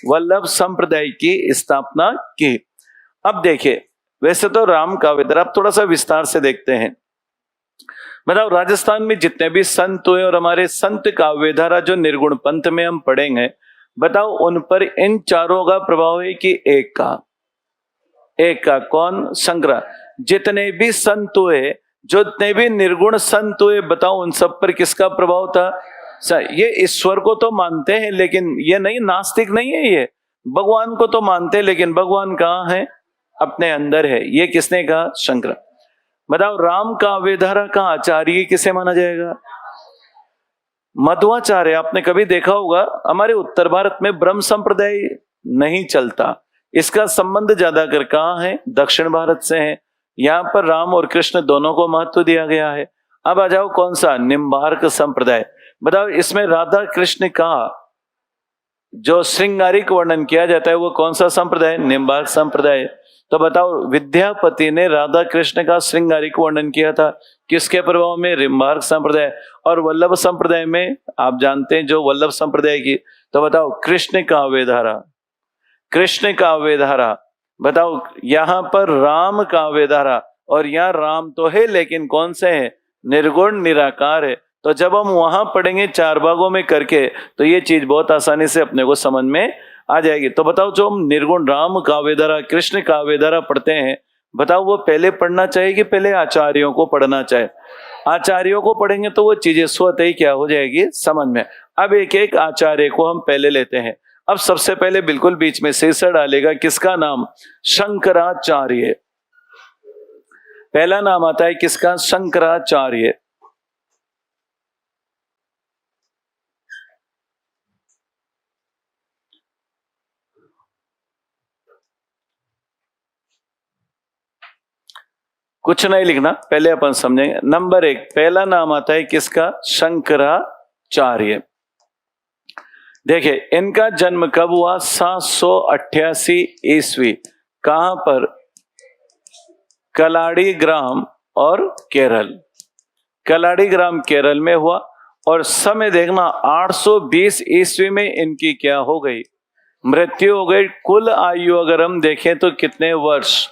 वल्लभ संप्रदाय की स्थापना की। अब देखिए, वैसे तो राम काव्य, अब थोड़ा सा विस्तार से देखते हैं। बताओ राजस्थान में जितने भी संत हुए और हमारे संत काव्य धारा जो निर्गुण पंथ में हम पढ़ेंगे, बताओ उन पर इन चारों का प्रभाव है कि एक का कौन? शंकरा। जितने भी संत हुए, जितने भी निर्गुण संत हुए, बताओ उन सब पर किसका प्रभाव था? ये ईश्वर को तो मानते हैं लेकिन ये नहीं, नास्तिक नहीं है ये। भगवान को तो मानते हैं लेकिन भगवान कहाँ है? अपने अंदर है। ये किसने कहा? शंकरा। बताओ राम काव्य धारा का आचार्य किसे माना जाएगा? मध्वाचार्य। आपने कभी देखा होगा हमारे उत्तर भारत में ब्रह्म संप्रदाय नहीं चलता, इसका संबंध ज्यादातर कहाँ है? दक्षिण भारत से है। यहाँ पर राम और कृष्ण दोनों को महत्व दिया गया है। अब आ जाओ कौन सा? निम्बार्क संप्रदाय। बताओ इसमें राधा कृष्ण का जो श्रृंगारिक वर्णन किया जाता है वो कौन सा संप्रदाय? निम्बार्क संप्रदाय। तो बताओ विद्यापति ने राधा कृष्ण का श्रृंगारिक वर्णन किया था किसके प्रभाव में? निम्बार्क संप्रदाय। और वल्लभ संप्रदाय में आप जानते हैं जो वल्लभ संप्रदाय की, तो बताओ कृष्ण काव्य धारा। बताओ यहाँ पर राम काव्य धारा, और यहाँ राम तो है लेकिन कौन से है? निर्गुण निराकार है। तो जब हम वहां पढ़ेंगे 4 भागों में करके तो ये चीज बहुत आसानी से अपने को समझ में आ जाएगी। तो बताओ जो हम निर्गुण राम काव्यधारा, कृष्ण काव्यधारा पढ़ते हैं, बताओ वो पहले पढ़ना चाहिए कि पहले आचार्यों को पढ़ना चाहिए? आचार्यों को पढ़ेंगे तो वो चीजें स्वतः ही क्या हो जाएगी समझ में। अब एक एक आचार्य को हम पहले लेते हैं। अब सबसे पहले बिल्कुल बीच में शीर्षक डालेगा किसका नाम, शंकराचार्य। पहला नाम आता है किसका, शंकराचार्य। कुछ नहीं लिखना, पहले अपन समझेंगे। नंबर 1 पहला नाम आता है किसका, शंकराचार्य। देखिए इनका जन्म कब हुआ, 788 ईस्वी। कहां पर, कलाड़ी ग्राम और केरल। कलाड़ी ग्राम केरल में हुआ। और समय देखना 820 ईस्वी में इनकी क्या हो गई, मृत्यु हो गई। कुल आयु अगर हम देखें तो कितने वर्ष,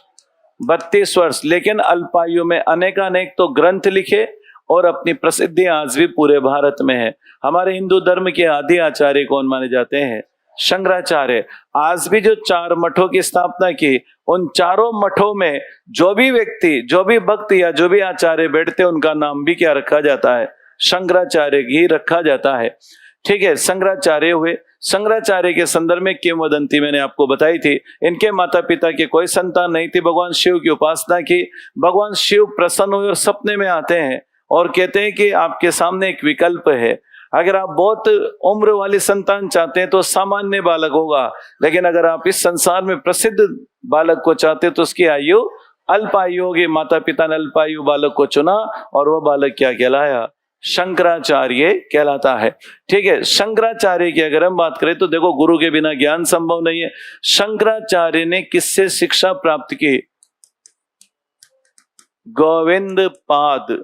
32 वर्ष। लेकिन अल्पायु में अनेकानेक तो ग्रंथ लिखे और अपनी प्रसिद्धि आज भी पूरे भारत में है। हमारे हिंदू धर्म के आदि आचार्य कौन माने जाते हैं, शंकराचार्य। आज भी जो 4 मठों की स्थापना की, उन चारों मठों में जो भी व्यक्ति, जो भी भक्त या जो भी आचार्य बैठते हैं उनका नाम भी क्या रखा जाता है, शंकराचार्य ही रखा जाता है। ठीक है, शंकराचार्य हुए। शंकराचार्य के संदर्भ में किंवदंती मैंने आपको बताई थी। इनके माता पिता के कोई संतान नहीं थी, भगवान शिव की उपासना की। भगवान शिव प्रसन्न हुए और सपने में आते हैं और कहते हैं कि आपके सामने एक विकल्प है। अगर आप बहुत उम्र वाली संतान चाहते हैं तो सामान्य बालक होगा, लेकिन अगर आप इस संसार में प्रसिद्ध बालक को चाहते हैं तो उसकी आयु अल्पायु होगी। माता पिता ने अल्पायु बालक को चुना और वह बालक क्या कहलाया, शंकराचार्य कहलाता है। ठीक है, शंकराचार्य की अगर हम बात करें तो देखो गुरु के बिना ज्ञान संभव नहीं है। शंकराचार्य ने किससे शिक्षा प्राप्त की, गोविंद पाद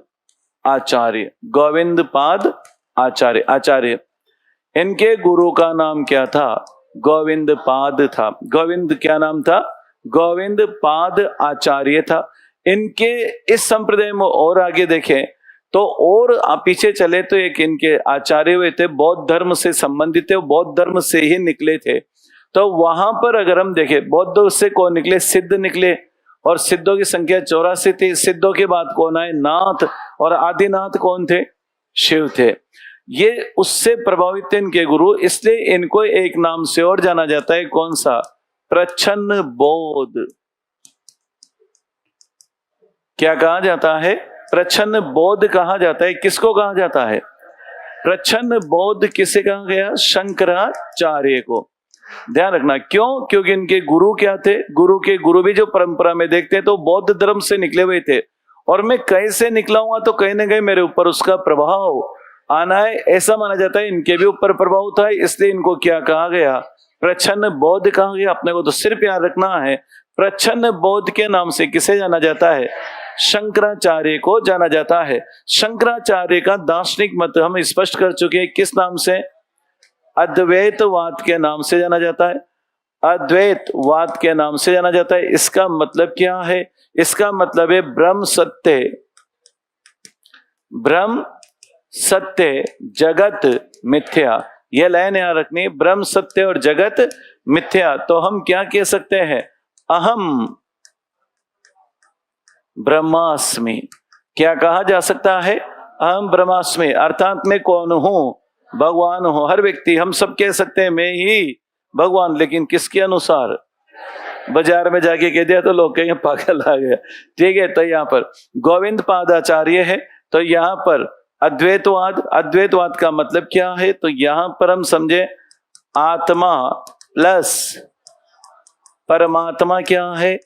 आचार्य। गोविंद पाद आचार्य, आचार्य। इनके गुरु का नाम क्या था, गोविंद पाद था। गोविंद क्या नाम था, गोविंद पाद आचार्य था। इनके इस संप्रदाय में और आगे देखें तो और आप पीछे चले तो एक इनके आचार्य हुए थे, बौद्ध धर्म से संबंधित थे, बौद्ध धर्म से ही निकले थे। तो वहां पर अगर हम देखें बौद्धों से कौन निकले, सिद्ध निकले। और सिद्धों की संख्या 84 थी। सिद्धों के बाद कौन आए, नाथ। और आदिनाथ कौन थे, शिव थे। ये उससे प्रभावित थे इनके गुरु, इसलिए इनको एक नाम से और जाना जाता है, कौन सा, प्रच्छन्न बोध। क्या कहा जाता है, प्रच्छन्न बोध कहा जाता है। किसको कहा जाता है, प्रच्छन्न बोध किसे कहा गया, शंकराचार्य को। ध्यान रखना, क्यों, क्योंकि इनके गुरु क्या थे, गुरु के गुरु भी जो परंपरा में देखते हैं तो बौद्ध धर्म से निकले हुए थे। और मैं कहीं से निकला हुआ तो कहीं ना कहीं मेरे ऊपर उसका प्रभाव आना है, ऐसा माना जाता है। इनके भी ऊपर प्रभाव था, इसलिए इनको क्या कहा गया, प्रच्छन्न बोध कहा गया। अपने को तो सिर्फ याद रखना है, प्रच्छन्न बोध के नाम से किसे जाना जाता है, शंकराचार्य को जाना जाता है। शंकराचार्य का दार्शनिक मत हम स्पष्ट कर चुके हैं, किस नाम से, अद्वैतवाद के नाम से जाना जाता है। अद्वैतवाद के नाम से जाना जाता है। इसका मतलब क्या है, इसका मतलब है ब्रह्म सत्य, ब्रह्म सत्य जगत मिथ्या। यह लाइन याद रखनी, ब्रह्म सत्य और जगत मिथ्या। तो हम क्या कह सकते हैं, अहम ब्रह्मास्मि। क्या कहा जा सकता है, अहम ब्रह्मास्मि, अर्थात मैं कौन हूं, भगवान हूं। हर व्यक्ति, हम सब कह सकते हैं मैं ही भगवान, लेकिन किसके अनुसार, बाजार में जाके कह दिया तो लोग कहेंगे पागल आ गया। ठीक है, तो यहाँ पर गोविंद पादाचार्य है। तो यहाँ पर अद्वैतवाद, अद्वैतवाद का मतलब क्या है, तो यहाँ पर हम समझे आत्मा प्लस परमात्मा क्या है,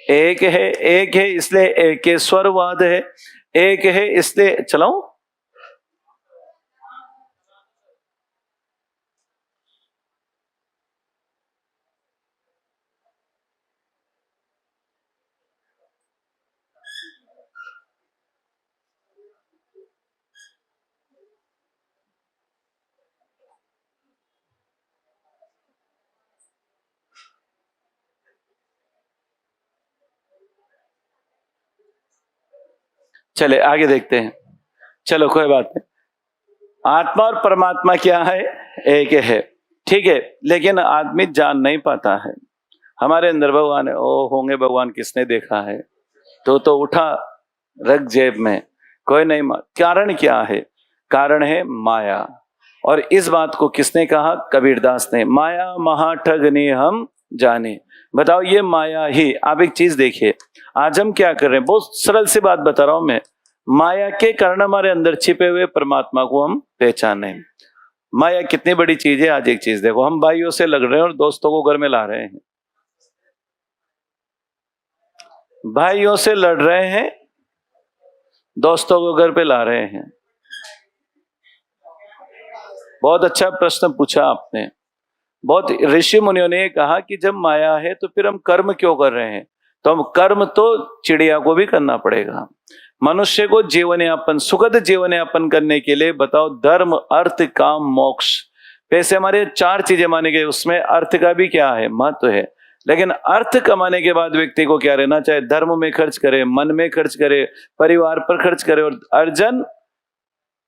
एक है। एक है इसलिए एकेश्वरवाद है, एक है इसलिए, चलाऊं, चले आगे देखते हैं। चलो कोई बात नहीं, आत्मा और परमात्मा क्या है, एक है। ठीक है, लेकिन आदमी जान नहीं पाता है। हमारे अंदर भगवान है, ओ होंगे भगवान, किसने देखा है, तो उठा रख जेब में। कोई नहीं कारण क्या है? कारण है माया। और इस बात को किसने कहा? कबीरदास ने। माया महा ठगनी हम जाने। बताओ, ये माया ही। आप एक चीज देखिए, आज हम क्या कर रहे हैं, बहुत सरल सी बात बता रहा हूं मैं। माया के कारण हमारे अंदर छिपे हुए परमात्मा को हम पहचाने। माया कितनी बड़ी चीज है। आज एक चीज देखो, हम भाइयों से लड़ रहे हैं और दोस्तों को घर में ला रहे हैं। भाइयों से लड़ रहे हैं, दोस्तों को घर पे ला रहे हैं। बहुत अच्छा प्रश्न पूछा आपने। बहुत ऋषि मुनियों ने कहा कि जब माया है तो फिर हम कर्म क्यों कर रहे हैं? तो हम कर्म तो चिड़िया को भी करना पड़ेगा। मनुष्य को जीवन यापन, सुखद जीवन यापन करने के लिए बताओ, धर्म अर्थ काम मोक्ष, पैसे हमारे 4 चीजें माने गए। उसमें अर्थ का भी क्या है? महत्व है। लेकिन अर्थ कमाने के बाद व्यक्ति को क्या रहना चाहिए? धर्म में खर्च करे, मन में खर्च करे, परिवार पर खर्च करे, और अर्जन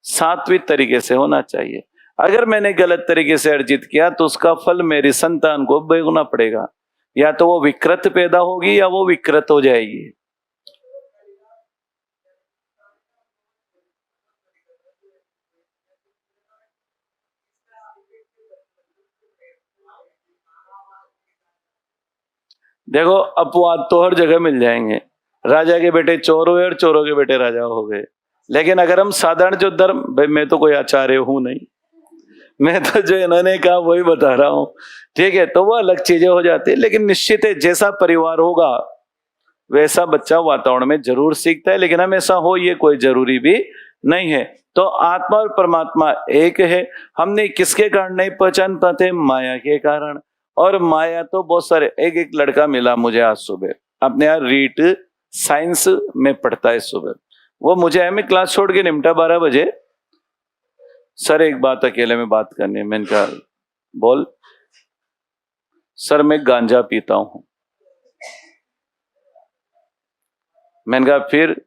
सात्विक तरीके से होना चाहिए। अगर मैंने गलत तरीके से अर्जित किया तो उसका फल मेरी संतान को भोगना पड़ेगा। या तो वो विकृत पैदा होगी या वो विकृत हो जाएगी। देखो, अपवाद तो हर जगह मिल जाएंगे। राजा के बेटे चोर हुए और चोरों के बेटे राजा हो गए। लेकिन अगर हम साधारण जो धर्म, भाई मैं तो कोई आचार्य हूं नहीं, मैं तो जो इन्होंने कहा वही बता रहा हूं, ठीक है, तो वो अलग चीजें हो जाती है। लेकिन निश्चित है, जैसा परिवार होगा वैसा बच्चा वातावरण में जरूर सीखता है। लेकिन हमेशा हो ये कोई जरूरी भी नहीं है। तो आत्मा और परमात्मा एक है। हमने किसके कारण नहीं पहचान पाते? माया के कारण। और माया तो बहुत सारे, एक लड़का मिला मुझे आज सुबह, अपने यहाँ रीट साइंस में पढ़ता है सुबह। वो मुझे है, मैं क्लास छोड़ के निपटा 12 बजे। सर एक बात अकेले में बात करनी है। मैंने कहा बोल। सर मैं गांजा पीता हूं। मैंने कहा फिर?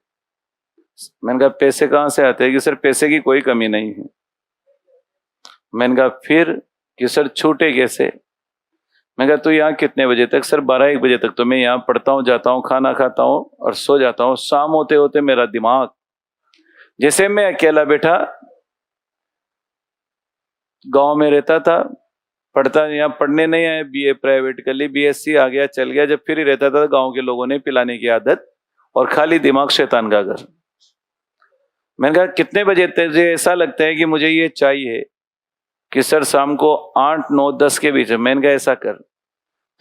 मैंने कहा पैसे कहां से आते हैं? कि सर पैसे की कोई कमी नहीं है। मैंने कहा फिर? कि सर छूटे कैसे? मैं कहा तो यहाँ कितने बजे तक? सर 12-1 बजे तक तो मैं यहाँ पढ़ता हूँ, जाता हूँ, खाना खाता हूँ और सो जाता हूँ। शाम होते होते मेरा दिमाग, जैसे मैं अकेला बैठा गांव में रहता था, पढ़ता, यहाँ पढ़ने नहीं आया, बीए प्राइवेट कर ली, बीएससी आ गया, चल गया। जब फिर ही रहता था गांव के लोगों ने पिलाने की आदत, और खाली दिमाग शैतान का घर। मैंने कहा कितने बजे तुझे ऐसा लगता है कि मुझे ये चाहिए? कि सर शाम को 8, 9, 10 के बीच में। मैंने कहा ऐसा कर,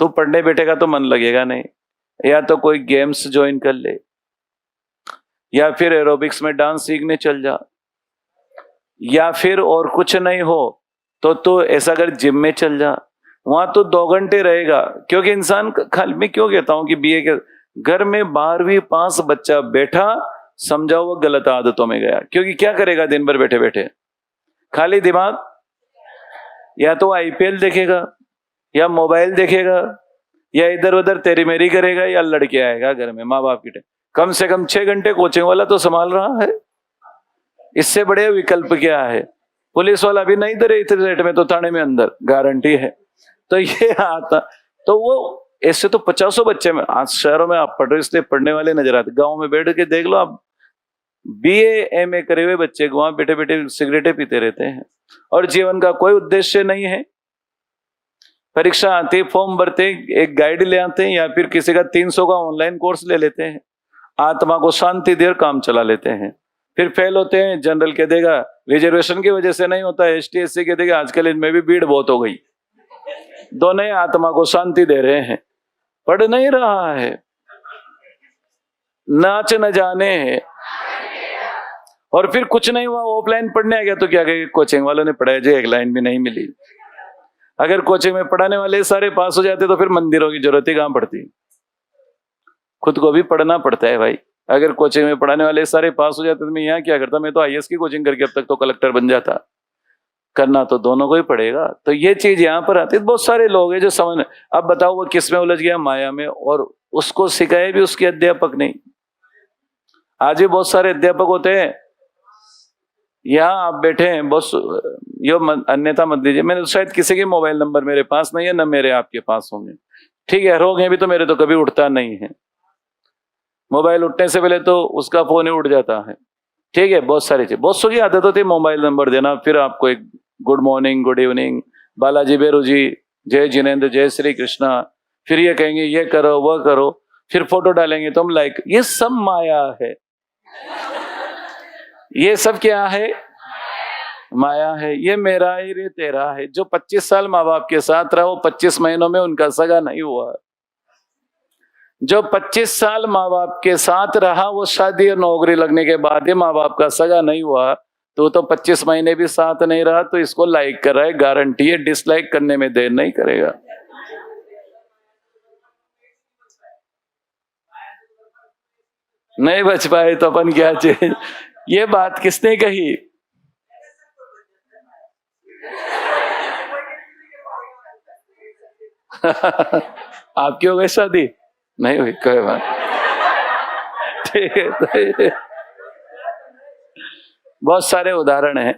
तू पढ़ने बैठेगा तो मन लगेगा नहीं, या तो कोई गेम्स ज्वाइन कर ले, या फिर एरोबिक्स में डांस सीखने चल जा, या फिर और कुछ नहीं हो तो तू ऐसा कर जिम में चल जा। वहां तो 2 घंटे रहेगा। क्योंकि इंसान खाली, मैं क्यों कहता हूं कि बीए के घर में 12वीं पास बच्चा बैठा, समझाओ वो गलत आदतों में गया। क्योंकि क्या करेगा दिन भर बैठे बैठे? खाली दिमाग, या तो आईपीएल देखेगा, या मोबाइल देखेगा, या इधर उधर तेरी मेरी करेगा, या लड़के आएगा घर में माँ बाप की। कम से कम 6 घंटे कोचिंग वाला तो संभाल रहा है। इससे बड़े विकल्प क्या है? पुलिस वाला भी नहीं दे रहे इतने रेट में, तो थाने में अंदर गारंटी है। तो ये आता, तो वो ऐसे तो 50 बच्चे में आज शहरों में आप पढ़ रहे हो इसलिए पढ़ने वाले नजर आते। गांव में बैठ के देख लो आप, बीए एमए करे हुए बच्चे वहां बैठे बैठे सिगरेटें पीते रहते हैं, और जीवन का कोई उद्देश्य नहीं है। परीक्षा आती, फॉर्म भरते, एक गाइड ले आते हैं, या फिर किसी का 300 का ऑनलाइन कोर्स ले लेते हैं, आत्मा को शांति देकर काम चला लेते हैं। फिर फेल होते हैं, जनरल के देगा रिजर्वेशन की वजह से नहीं होता है, एसटी/एससी के देगा आजकल इनमें भी भीड़ बहुत हो गई। दोनों ही आत्मा को शांति दे रहे हैं, पढ़ नहीं रहा है, नाच न जाने है। और फिर कुछ नहीं हुआ, ऑफलाइन पढ़ने आ गया तो क्या कहेगा? कोचिंग वालों ने पढ़ाया जो 1 लाइन भी नहीं मिली। अगर कोचिंग में पढ़ाने वाले सारे पास हो जाते तो फिर मंदिरों की जरूरत ही कहां पड़ती? खुद को भी पढ़ना पड़ता है भाई। अगर कोचिंग में पढ़ाने वाले सारे पास हो जाते तो मैं यहाँ क्या करता? मैं तो आईएएस की कोचिंग करके अब तक तो कलेक्टर बन जाता। करना तो दोनों को ही पड़ेगा। तो ये चीज यहाँ पर आती है। बहुत सारे लोग हैं जो समझ, अब बताओ वो किस में उलझ गया? माया में। और उसको सिखाए भी उसके अध्यापक नहीं। आज भी बहुत सारे अध्यापक होते हैं, यहाँ आप बैठे हैं, बस यो अन्यथा मत लीजिए, मैंने शायद किसी के मोबाइल नंबर मेरे पास नहीं है, न मेरे आपके पास होंगे, ठीक है, रोग है भी तो मेरे तो कभी उठता नहीं है। मोबाइल उठने से पहले तो उसका फोन ही उठ जाता है। ठीक है, बहुत सारी चीज, बहुत सौ की आदत होती है, मोबाइल नंबर देना, फिर आपको एक good morning, good evening, Balaji Beru ji, जय जिनेन्द्र, जय श्री कृष्णा, फिर ये कहेंगे ये करो वो करो, फिर फोटो डालेंगे तो हम लाइक, ये सब माया है। ये सब क्या है? माया है। ये मेरा है, ये तेरा है। जो 25 साल माँ बाप के साथ रहा, वो 25 महीनों में उनका सगा नहीं हुआ। जो 25 साल माँ बाप के साथ रहा, वो शादी और नौकरी लगने के बाद ही माँ बाप का सगा नहीं हुआ, तो 25 महीने भी साथ नहीं रहा, तो इसको लाइक कर रहा है, गारंटी है डिसलाइक करने में देर नहीं करेगा। नहीं बच पाए तो अपन क्या चाहिए? ये बात किसने कही? आपकी हो गई शादी? नहीं हुई, कोई बात। ठीक है, बहुत सारे उदाहरण हैं।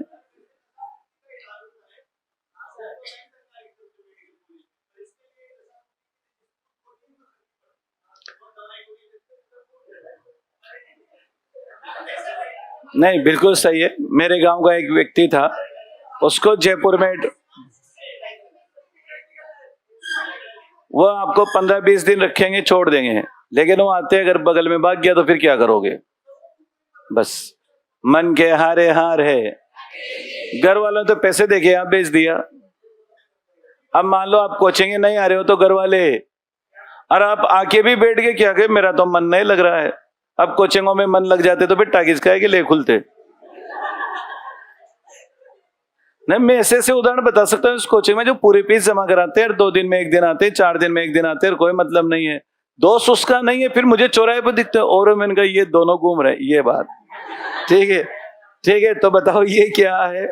नहीं, बिल्कुल सही है। मेरे गांव का एक व्यक्ति था, उसको जयपुर में, वो आपको 15-20 दिन रखेंगे, छोड़ देंगे, लेकिन वो आते अगर बगल में भाग गया तो फिर क्या करोगे? बस मन के हारे हार है। घर वालों तो पैसे देके आप बेच दिया। अब मान लो आप कोचिंग नहीं आ रहे हो तो घर वाले, और आप आके भी बैठ के क्या कहे, मेरा तो मन नहीं लग रहा है। अब कोचिंगों में मन लग जाते तो फिर टागिस का है कि ले खुलते। नहीं, मैं ऐसे ऐसे उदाहरण बता सकता हूँ। इस कोचिंग में जो पूरी फीस जमा कराते हैं, 2 दिन में 1 दिन आते हैं, 4 दिन में 1 दिन आते हैं, कोई मतलब नहीं है, दोस्त उसका नहीं है, फिर मुझे चौराहे पर दिखते हैं और मैंने कहा ये दोनों घूम रहे, ये बात ठीक है। ठीक है, तो बताओ ये क्या है?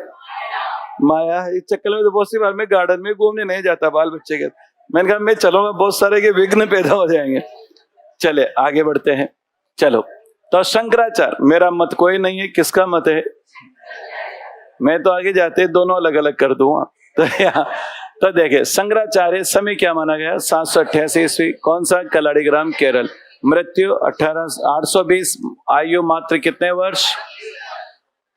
माया है। इस चक्कर में तो बहुत सी बार मैं गार्डन में घूमने नहीं जाता बाल बच्चे के, मैंने कहा मैं चलूंगा, बहुत सारे के विघ्न पैदा हो जाएंगे। चले आगे बढ़ते हैं। चलो, तो शंकराचार्य, मेरा मत कोई नहीं है, किसका मत है? मैं तो आगे जाते दोनों अलग अलग कर दूंगा। तो देखिए, शंकराचार्य, समय क्या माना गया? 788 ईस्वी। कौन सा? कलाड़ीग्राम, केरल। मृत्यु 820। आयु मात्र कितने वर्ष?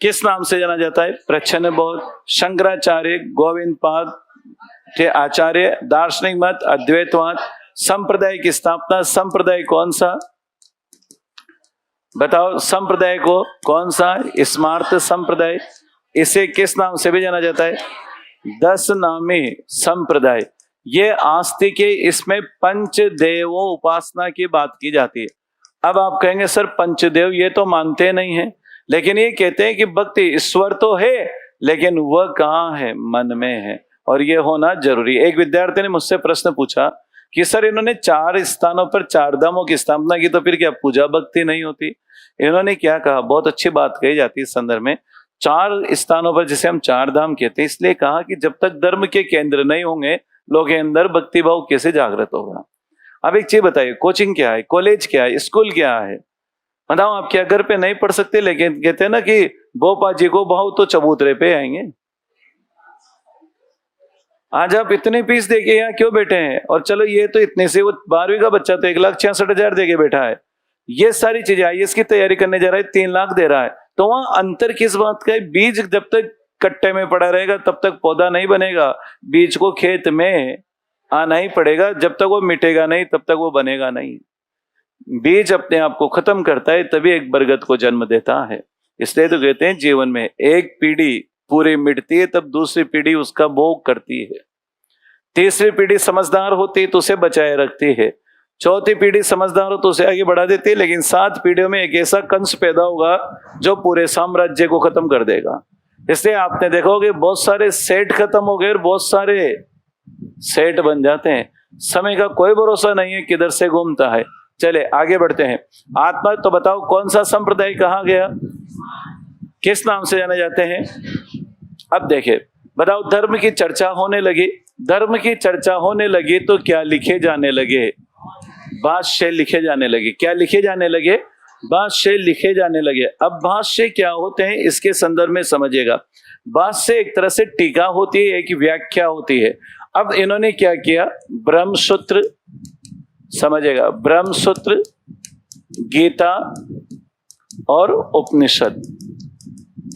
किस नाम से जाना जाता है? प्रच्छन्न बोध। शंकराचार्य गोविंद पाद के आचार्य। दार्शनिक मत अद्वैतवाद। संप्रदाय की स्थापना। संप्रदाय कौन सा? बताओ, संप्रदाय को कौन सा? स्मार्त संप्रदाय। इसे किस नाम से भी जाना जाता है? 10 नामी संप्रदाय। ये आस्तिक है, इसमें पंचदेवों उपासना की बात की जाती है। अब आप कहेंगे सर पंचदेव ये तो मानते नहीं है, लेकिन ये कहते हैं कि भक्ति ईश्वर तो है, लेकिन वह कहाँ है? मन में है, और ये होना जरूरी। एक विद्यार्थी ने मुझसे प्रश्न पूछा कि सर इन्होंने 4 स्थानों पर 4 धामों की स्थापना की, तो फिर क्या पूजा भक्ति नहीं होती? इन्होंने क्या कहा, बहुत अच्छी बात कही जाती है इस संदर्भ में। 4 स्थानों पर जिसे हम 4 धाम कहते हैं, इसलिए कहा कि जब तक धर्म के केंद्र नहीं होंगे, लोगों के अंदर भक्ति भाव कैसे जागृत होगा? अब एक चीज बताइए, कोचिंग क्या है, कॉलेज क्या है, स्कूल क्या है? बताओ, आप क्या घर पे नहीं पढ़ सकते? लेकिन कहते हैं ना कि भोपा जी को भाव तो चबूतरे पे आएंगे। आज आप इतनी फीस देके यहाँ क्यों बैठे हैं? और चलो ये तो इतने से, वो 12वीं का बच्चा तो 1,66,000 देके बैठा है। ये सारी चीजें, IAS की तैयारी करने जा रहा है, 3 लाख दे रहा है। तो वहां अंतर किस बात का है? बीज जब तक कट्टे में पड़ा रहेगा तब तक पौधा नहीं बनेगा। बीज को खेत में आना ही पड़ेगा, जब तक वो मिटेगा नहीं तब तक वो बनेगा नहीं। बीज अपने आप को खत्म करता है, तभी एक बरगद को जन्म देता है। इसलिए तो कहते हैं जीवन में एक पीढ़ी पूरी मिटती है, तब दूसरी पीढ़ी उसका भोग करती है। तीसरी पीढ़ी समझदार होती है तो उसे बचाए रखती है। चौथी पीढ़ी समझदार हो तो उसे आगे बढ़ा देती है। लेकिन 7 पीढ़ियों में एक ऐसा कंस पैदा होगा जो पूरे साम्राज्य को खत्म कर देगा। इसलिए आपने देखोगे बहुत सारे सेठ खत्म हो गए और बहुत सारे सेठ बन जाते हैं। समय का कोई भरोसा नहीं है किधर से घूमता है। चले आगे बढ़ते हैं। आत्मा, तो बताओ कौन सा संप्रदाय कहा गया, किस नाम से जाने जाते हैं? अब देखिए, बताओ, धर्म की चर्चा होने लगी। धर्म की चर्चा होने लगी तो क्या लिखे जाने लगे? भाष्य लिखे जाने लगे। क्या लिखे जाने लगे? भाष्य लिखे जाने लगे। अब भाष्य क्या होते हैं इसके संदर्भ में समझिएगा। भाष्य एक तरह से टीका होती है, एक व्याख्या होती है। अब इन्होंने क्या किया? ब्रह्मसूत्र, समझिएगा, ब्रह्मसूत्र, गीता, और उपनिषद,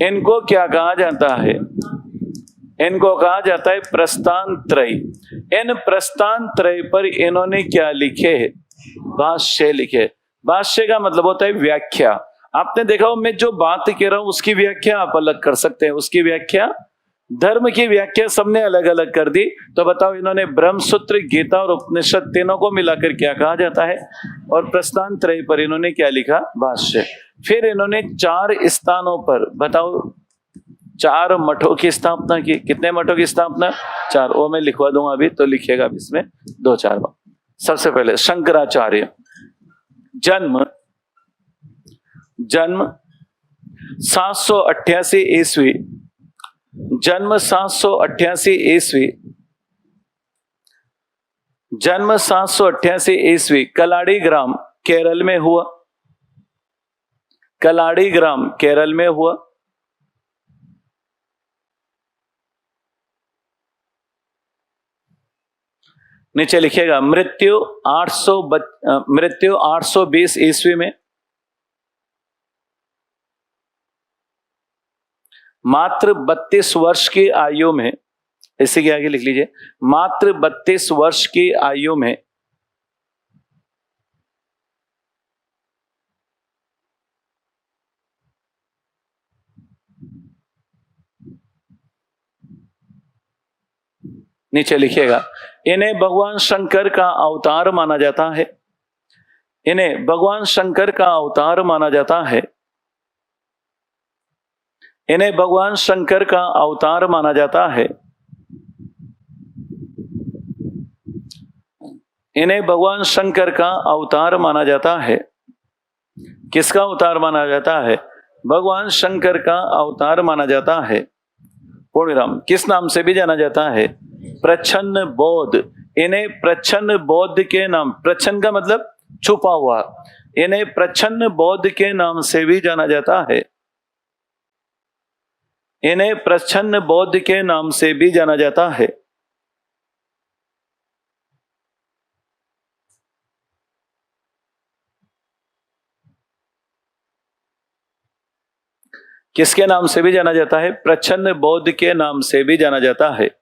इनको क्या कहा जाता है? इनको कहा जाता है प्रस्थान त्रय। इन प्रस्थान त्रय पर इन्होंने क्या लिखे? भाष्य लिखे। भाष्य का मतलब होता है व्याख्या। आपने देखा हो, मैं जो बात कह रहा हूं उसकी व्याख्या आप अलग कर सकते हैं। उसकी व्याख्या, धर्म की व्याख्या सबने अलग अलग कर दी। तो बताओ, इन्होंने ब्रह्मसूत्र, गीता और उपनिषद तीनों को मिलाकर क्या कहा जाता है? और प्रस्थान त्रय पर इन्होंने क्या लिखा? भाष्य। फिर इन्होंने 4 स्थानों पर, बताओ, 4 मठों की स्थापना की। कितने मठों की स्थापना? 4। वो मैं लिखवा दूंगा अभी, तो लिखेगा अभी इसमें 2-4 बार। सबसे पहले शंकराचार्य, जन्म 788 ईस्वी, जन्म 788 ईस्वी, जन्म 788 ईस्वी कलाड़ी ग्राम केरल में हुआ। कलाड़ी ग्राम केरल में हुआ। नीचे लिखिएगा मृत्यु 820 ईस्वी में। मात्र 32 वर्ष की आयु में, इसी के आगे लिख लीजिए, मात्र 32 वर्ष की आयु में नीचे लिखिएगा, इन्हें भगवान शंकर का अवतार माना जाता है। इन्हें भगवान शंकर का अवतार माना जाता है। इन्हें भगवान शंकर का अवतार माना जाता है। इन्हें भगवान शंकर का अवतार माना जाता है। किसका अवतार माना जाता है? भगवान शंकर का अवतार माना जाता है। पूर्णिराम किस नाम से भी जाना जाता है? प्रच्छन्न बोध। इन्हें प्रच्छन्न बोध के नाम, प्रच्छन्न का मतलब छुपा हुआ, इन्हें प्रच्छन्न बोध के नाम से भी जाना जाता है। इन्हें प्रच्छन्न बोध के नाम से भी जाना जाता है। किसके नाम से भी जाना जाता है? प्रच्छन्न बोध के नाम से भी जाना जाता है।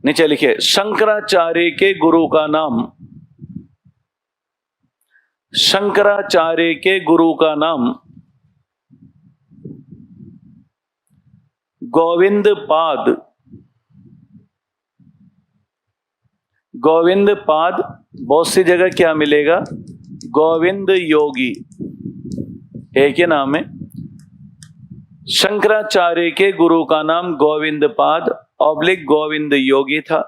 नीचे लिखिए, शंकराचार्य के गुरु का नाम, शंकराचार्य के गुरु का नाम गोविंद पाद। गोविंद पाद, बहुत सी जगह क्या मिलेगा? गोविंद योगी, एक ही नाम है। शंकराचार्य के गुरु का नाम गोविंद पाद ऑब्लिक गोविंद योगी था।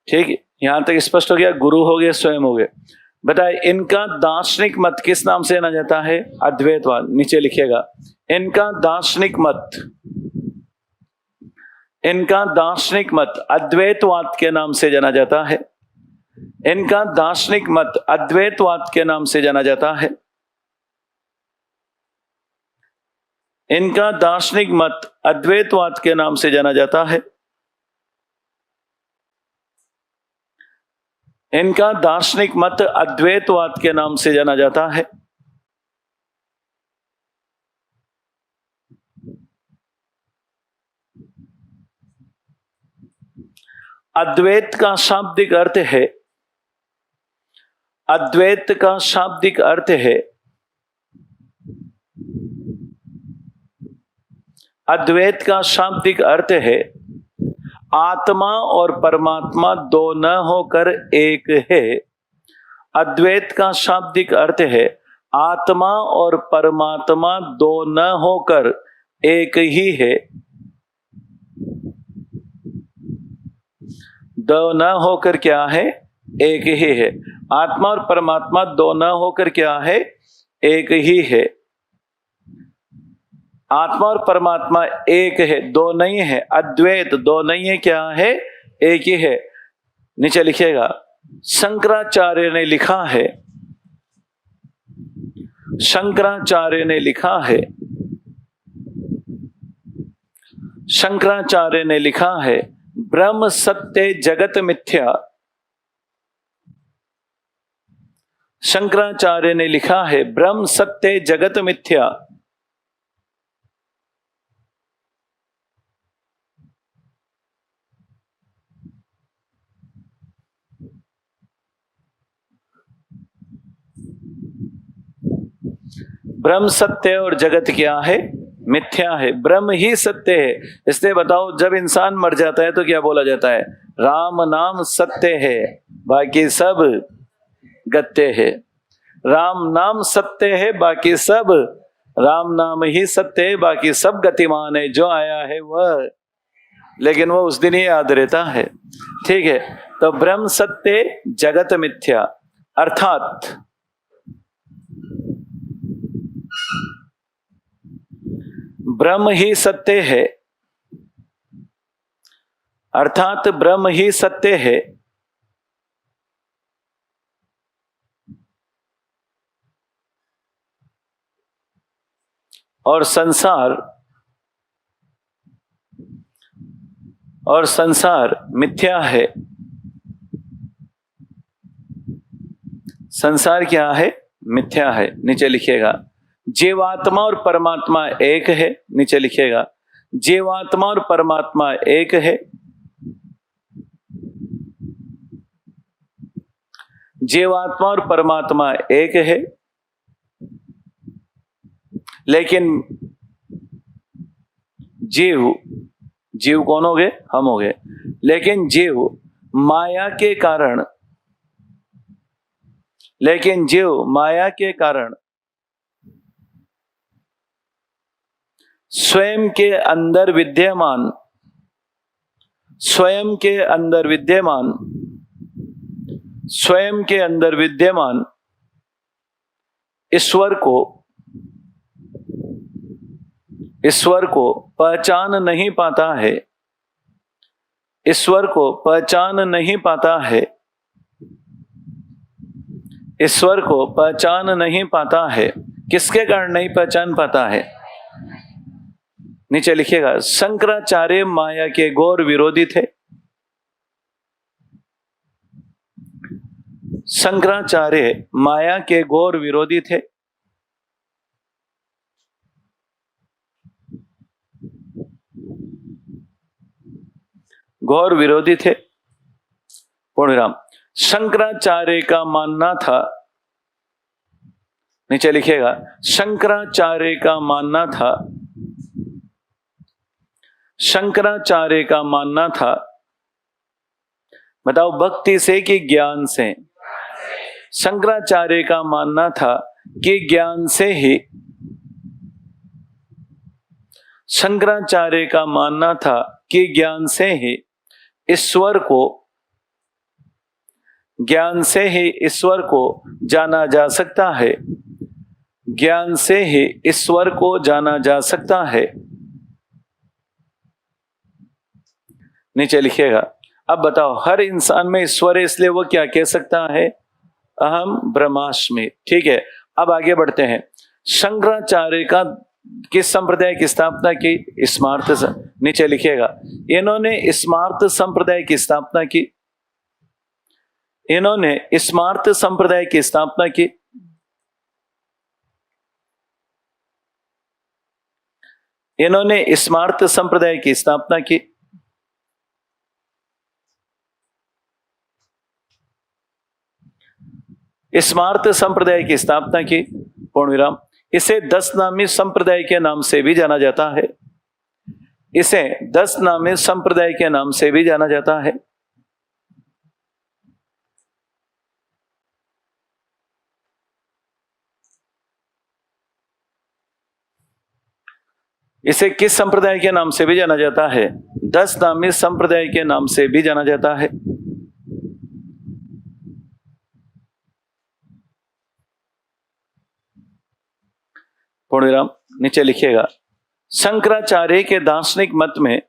ठीक है, यहां तक स्पष्ट हो गया। गुरु हो गए, स्वयं हो गए। बताए, इनका दार्शनिक मत किस नाम से जाना जाता है? अद्वैतवाद। नीचे लिखिएगा, इनका दार्शनिक मत, इनका दार्शनिक मत अद्वैतवाद के नाम से जाना जाता है। इनका दार्शनिक मत अद्वैतवाद के नाम से जाना जाता है। इनका दार्शनिक मत अद्वैतवाद के नाम से जाना जाता है। इनका दार्शनिक मत अद्वैतवाद के नाम से जाना जाता है। अद्वैत का शाब्दिक अर्थ है, अद्वैत का शाब्दिक अर्थ है, अद्वैत का शाब्दिक अर्थ है आत्मा और परमात्मा दो न होकर एक है। अद्वैत का शाब्दिक अर्थ है आत्मा और परमात्मा दो न होकर एक ही है। दो न होकर क्या है? एक ही है। आत्मा और परमात्मा दो न होकर क्या है? एक ही है। आत्मा और परमात्मा एक है, दो नहीं है। अद्वैत दो नहीं है, क्या है? एक ही है। नीचे लिखिएगा, शंकराचार्य ने लिखा है, शंकराचार्य ने लिखा है, शंकराचार्य ने लिखा है ब्रह्म सत्य जगत मिथ्या। शंकराचार्य ने लिखा है ब्रह्म सत्य जगत मिथ्या। ब्रह्म सत्य और जगत क्या है? मिथ्या है। ब्रह्म ही सत्य है। इसलिए बताओ, जब इंसान मर जाता है तो क्या बोला जाता है? राम नाम सत्य है, बाकी सब गत्य है। राम नाम सत्य है, बाकी सब, राम नाम ही सत्य है, बाकी सब गतिमान है। जो आया है वह, लेकिन वो उस दिन ही याद रहता है। ठीक है, तो ब्रह्म सत्य जगत मिथ्या, अर्थात ब्रह्म ही सत्य है, अर्थात ब्रह्म ही सत्य है। और संसार मिथ्या है। संसार क्या है? मिथ्या है। नीचे लिखिएगा जीवात्मा और परमात्मा एक है। नीचे लिखिएगा जीवात्मा और परमात्मा एक है। जीवात्मा और परमात्मा एक है, लेकिन जीव कौन हो गए? हम हो गए। लेकिन जीव माया के कारण, स्वयं के अंदर विद्यमान ईश्वर को पहचान नहीं पाता है। ईश्वर को पहचान नहीं पाता है। किसके कारण नहीं पहचान पाता है? नीचे लिखिएगा शंकराचार्य माया के घोर विरोधी थे। शंकराचार्य माया के घोर विरोधी थे। घोर विरोधी थे। पूर्णविराम। शंकराचार्य का मानना था, नीचे लिखिएगा शंकराचार्य का मानना था, बताओ भक्ति से कि ज्ञान से? शंकराचार्य का मानना था कि ज्ञान से ही, शंकराचार्य का मानना था कि ज्ञान से ही ईश्वर को जाना जा सकता है। ज्ञान से ही ईश्वर को जाना जा सकता है। नीचे लिखिएगा अब बताओ, हर इंसान में ईश्वर है, इसलिए वो क्या कह सकता है? अहम ब्रह्मास्मि। ठीक है, अब आगे बढ़ते हैं। शंकराचार्य का किस संप्रदाय की स्थापना की? स्मार्त। नीचे लिखिएगा इन्होंने स्मार्त संप्रदाय की स्थापना की। इन्होंने स्मार्त संप्रदाय की स्थापना की। इन्होंने स्मार्त संप्रदाय की स्थापना की। स्मार्त संप्रदाय की स्थापना की। पूर्णविराम। इसे 10 नामी संप्रदाय के नाम से भी जाना जाता है। इसे 10 नामी संप्रदाय के नाम से भी जाना जाता है। इसे किस संप्रदाय के नाम से भी जाना जाता है? 10 नामी संप्रदाय के नाम से भी जाना जाता है। पूर्णविराम। नीचे लिखिएगा शंकराचार्य के दार्शनिक मत में,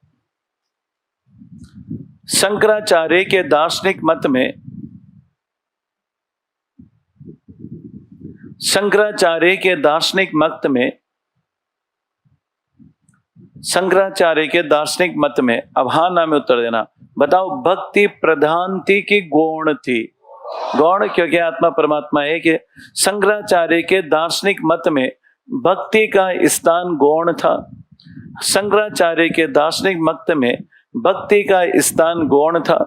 शंकराचार्य के दार्शनिक मत में, शंकराचार्य के दार्शनिक मत में शंकराचार्य के दार्शनिक मत में, अब हाँ ना में उत्तर देना। बताओ, भक्ति प्रधान थी कि गौण थी? गौण, क्योंकि आत्मा परमात्मा एक है। शंकराचार्य के दार्शनिक मत में भक्ति का स्थान गौण था। शंकराचार्य के दार्शनिक मत में भक्ति का स्थान गौण था।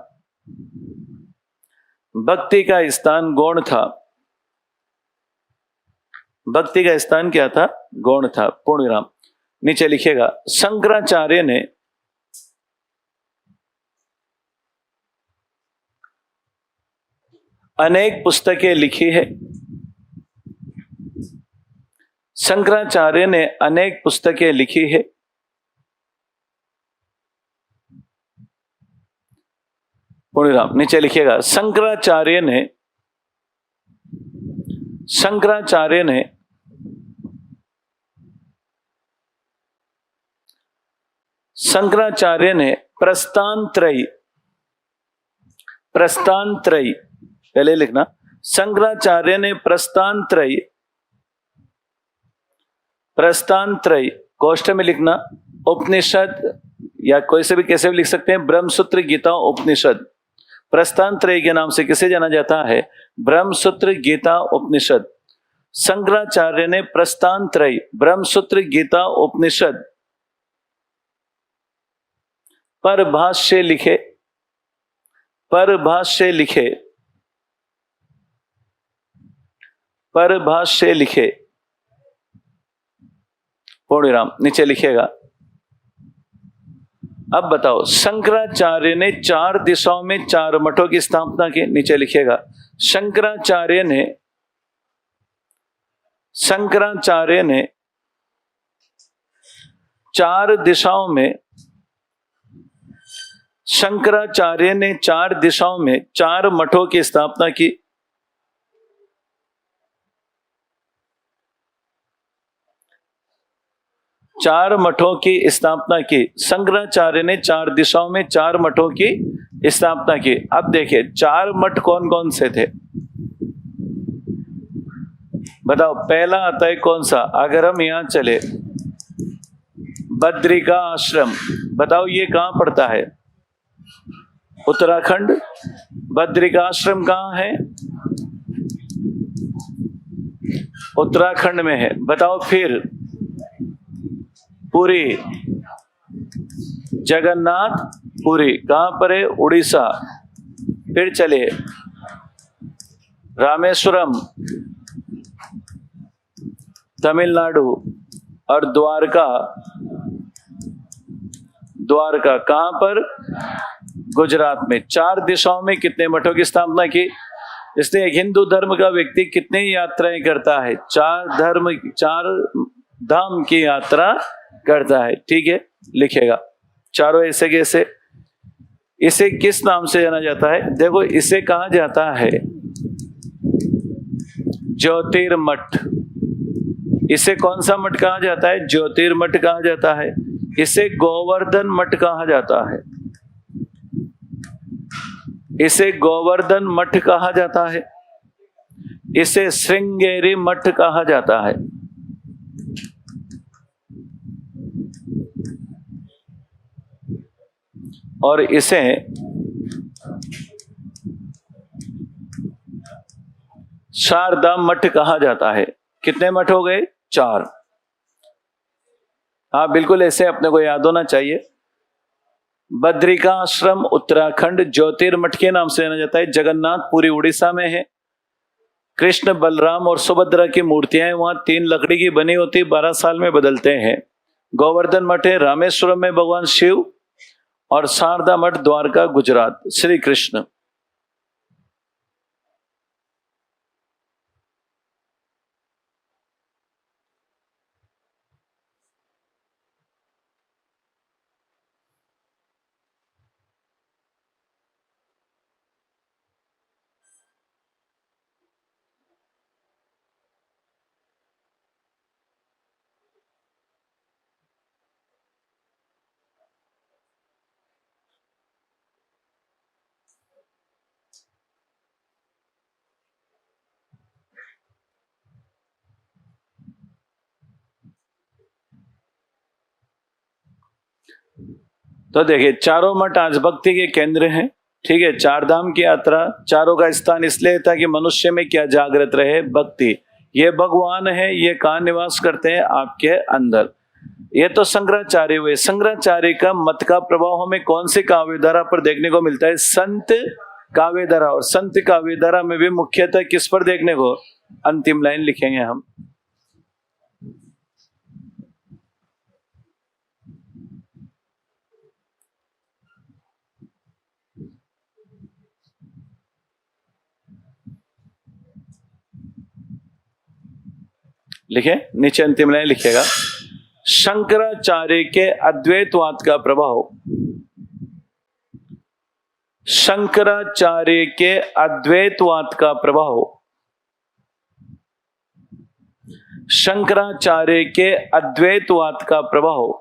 भक्ति का स्थान गौण था। भक्ति का स्थान क्या था? गौण था। पूर्ण विराम। नीचे लिखेगा, शंकराचार्य ने अनेक पुस्तकें लिखी है। शंकराचार्य ने अनेक पुस्तकें लिखी है। पूर्ण विराम। नीचे लिखेगा, शंकराचार्य ने प्रस्थानत्रयी, पहले लिखना, शंकराचार्य ने प्रस्थानत्रयी कोष्ठ में लिखना, उपनिषद या कोई से भी कैसे भी लिख सकते हैं, ब्रह्मसूत्र, गीता, उपनिषद। प्रस्थानत्रयी के नाम से किसे जाना जाता है? ब्रह्मसूत्र, गीता, उपनिषद। शंकराचार्य ने प्रस्थानत्रयी, ब्रह्मसूत्र, गीता, उपनिषद पर भाष्य लिखे। पूर्ण विराम। नीचे लिखेगा, अब बताओ, शंकराचार्य ने 4 दिशाओं में 4 मठों की स्थापना की। नीचे लिखेगा, शंकराचार्य ने 4 दिशाओं में 4 मठों की स्थापना की। शंकराचार्य ने 4 दिशाओं में 4 मठों की स्थापना की। अब देखिए, 4 मठ कौन कौन से थे? बताओ, पहला आता है कौन सा? अगर हम यहां चले, बद्रिका आश्रम। बताओ, ये कहां पड़ता है? उत्तराखंड। बद्रिका आश्रम कहां है? उत्तराखंड में है। बताओ फिर, पुरी, जगन्नाथ पुरी कहां पर है? उड़ीसा। फिर चले, रामेश्वरम, तमिलनाडु। और द्वारका कहां पर? गुजरात में। 4 दिशाओं में कितने मठों की स्थापना की? इसलिए एक हिंदू धर्म का व्यक्ति कितनी यात्राएं करता है? 4 धाम की यात्रा करता है। ठीक है, लिखेगा। चारों ऐसे कैसे? इसे किस नाम से जाना जाता है? देखो, इसे कहा जाता है ज्योतिर्मठ। इसे कौन सा मठ कहा जाता है? ज्योतिर्मठ कहा जाता है। इसे गोवर्धन मठ कहा जाता है। इसे गोवर्धन मठ कहा जाता है। इसे श्रृंगेरी मठ कहा जाता है। और इसे शारदा मठ कहा जाता है। कितने मठ हो गए? 4। हाँ, बिल्कुल ऐसे अपने को याद होना चाहिए। बद्रिका आश्रम उत्तराखंड ज्योतिर्मठ के नाम से जाना जाता है। जगन्नाथ पुरी उड़ीसा में है। कृष्ण, बलराम और सुभद्रा की मूर्तियां वहां 3 लकड़ी की बनी होती, 12 साल में बदलते हैं। गोवर्धन मठ है रामेश्वरम में भगवान शिव। और शारदा मठ द्वारका, गुजरात, श्री कृष्ण। तो देखिए चारों मठ आज भक्ति के केंद्र हैं, ठीक है। चार धाम की यात्रा, चारों का स्थान इसलिए था कि मनुष्य में क्या जागृत रहे, भक्ति। ये भगवान है, ये कहाँ निवास करते हैं, आपके अंदर। ये तो शंकराचार्य हुए। शंकराचार्य का मत का प्रभाव हमें कौन से काव्यधारा पर देखने को मिलता है, संत काव्यधारा। और संत काव्यधारा में भी मुख्यतः किस पर देखने को, अंतिम लाइन लिखेंगे हम। लिखे, नीचे अंतिम लाइन लिखेगा, शंकराचार्य के अद्वैतवाद का प्रभाव, शंकराचार्य के अद्वैतवाद का प्रभाव, शंकराचार्य के अद्वैतवाद का प्रभाव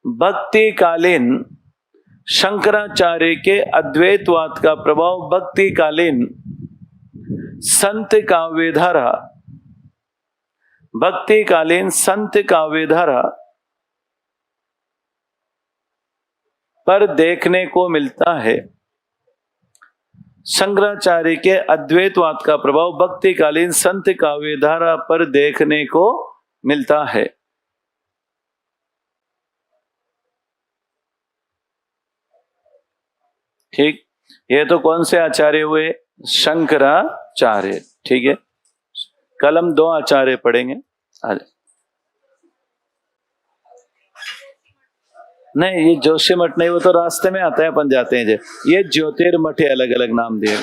भक्तिकालीन, शंकराचार्य के अद्वैतवाद का प्रभाव भक्तिकालीन संत काव्यधारा, भक्तिकालीन संत काव्यधारा पर देखने को मिलता है। शंकराचार्य के अद्वैतवाद का प्रभाव भक्तिकालीन संत काव्यधारा पर देखने को मिलता है। ठीक, ये तो कौन से आचार्य हुए, शंकराचार्य, ठीक है। कल हम 2 आचार्य पढ़ेंगे। नहीं, ये जोशी मठ नहीं, वो तो रास्ते में आता है, अपन जाते हैं। ये ज्योतिर्मठ है, अलग अलग नाम दिए।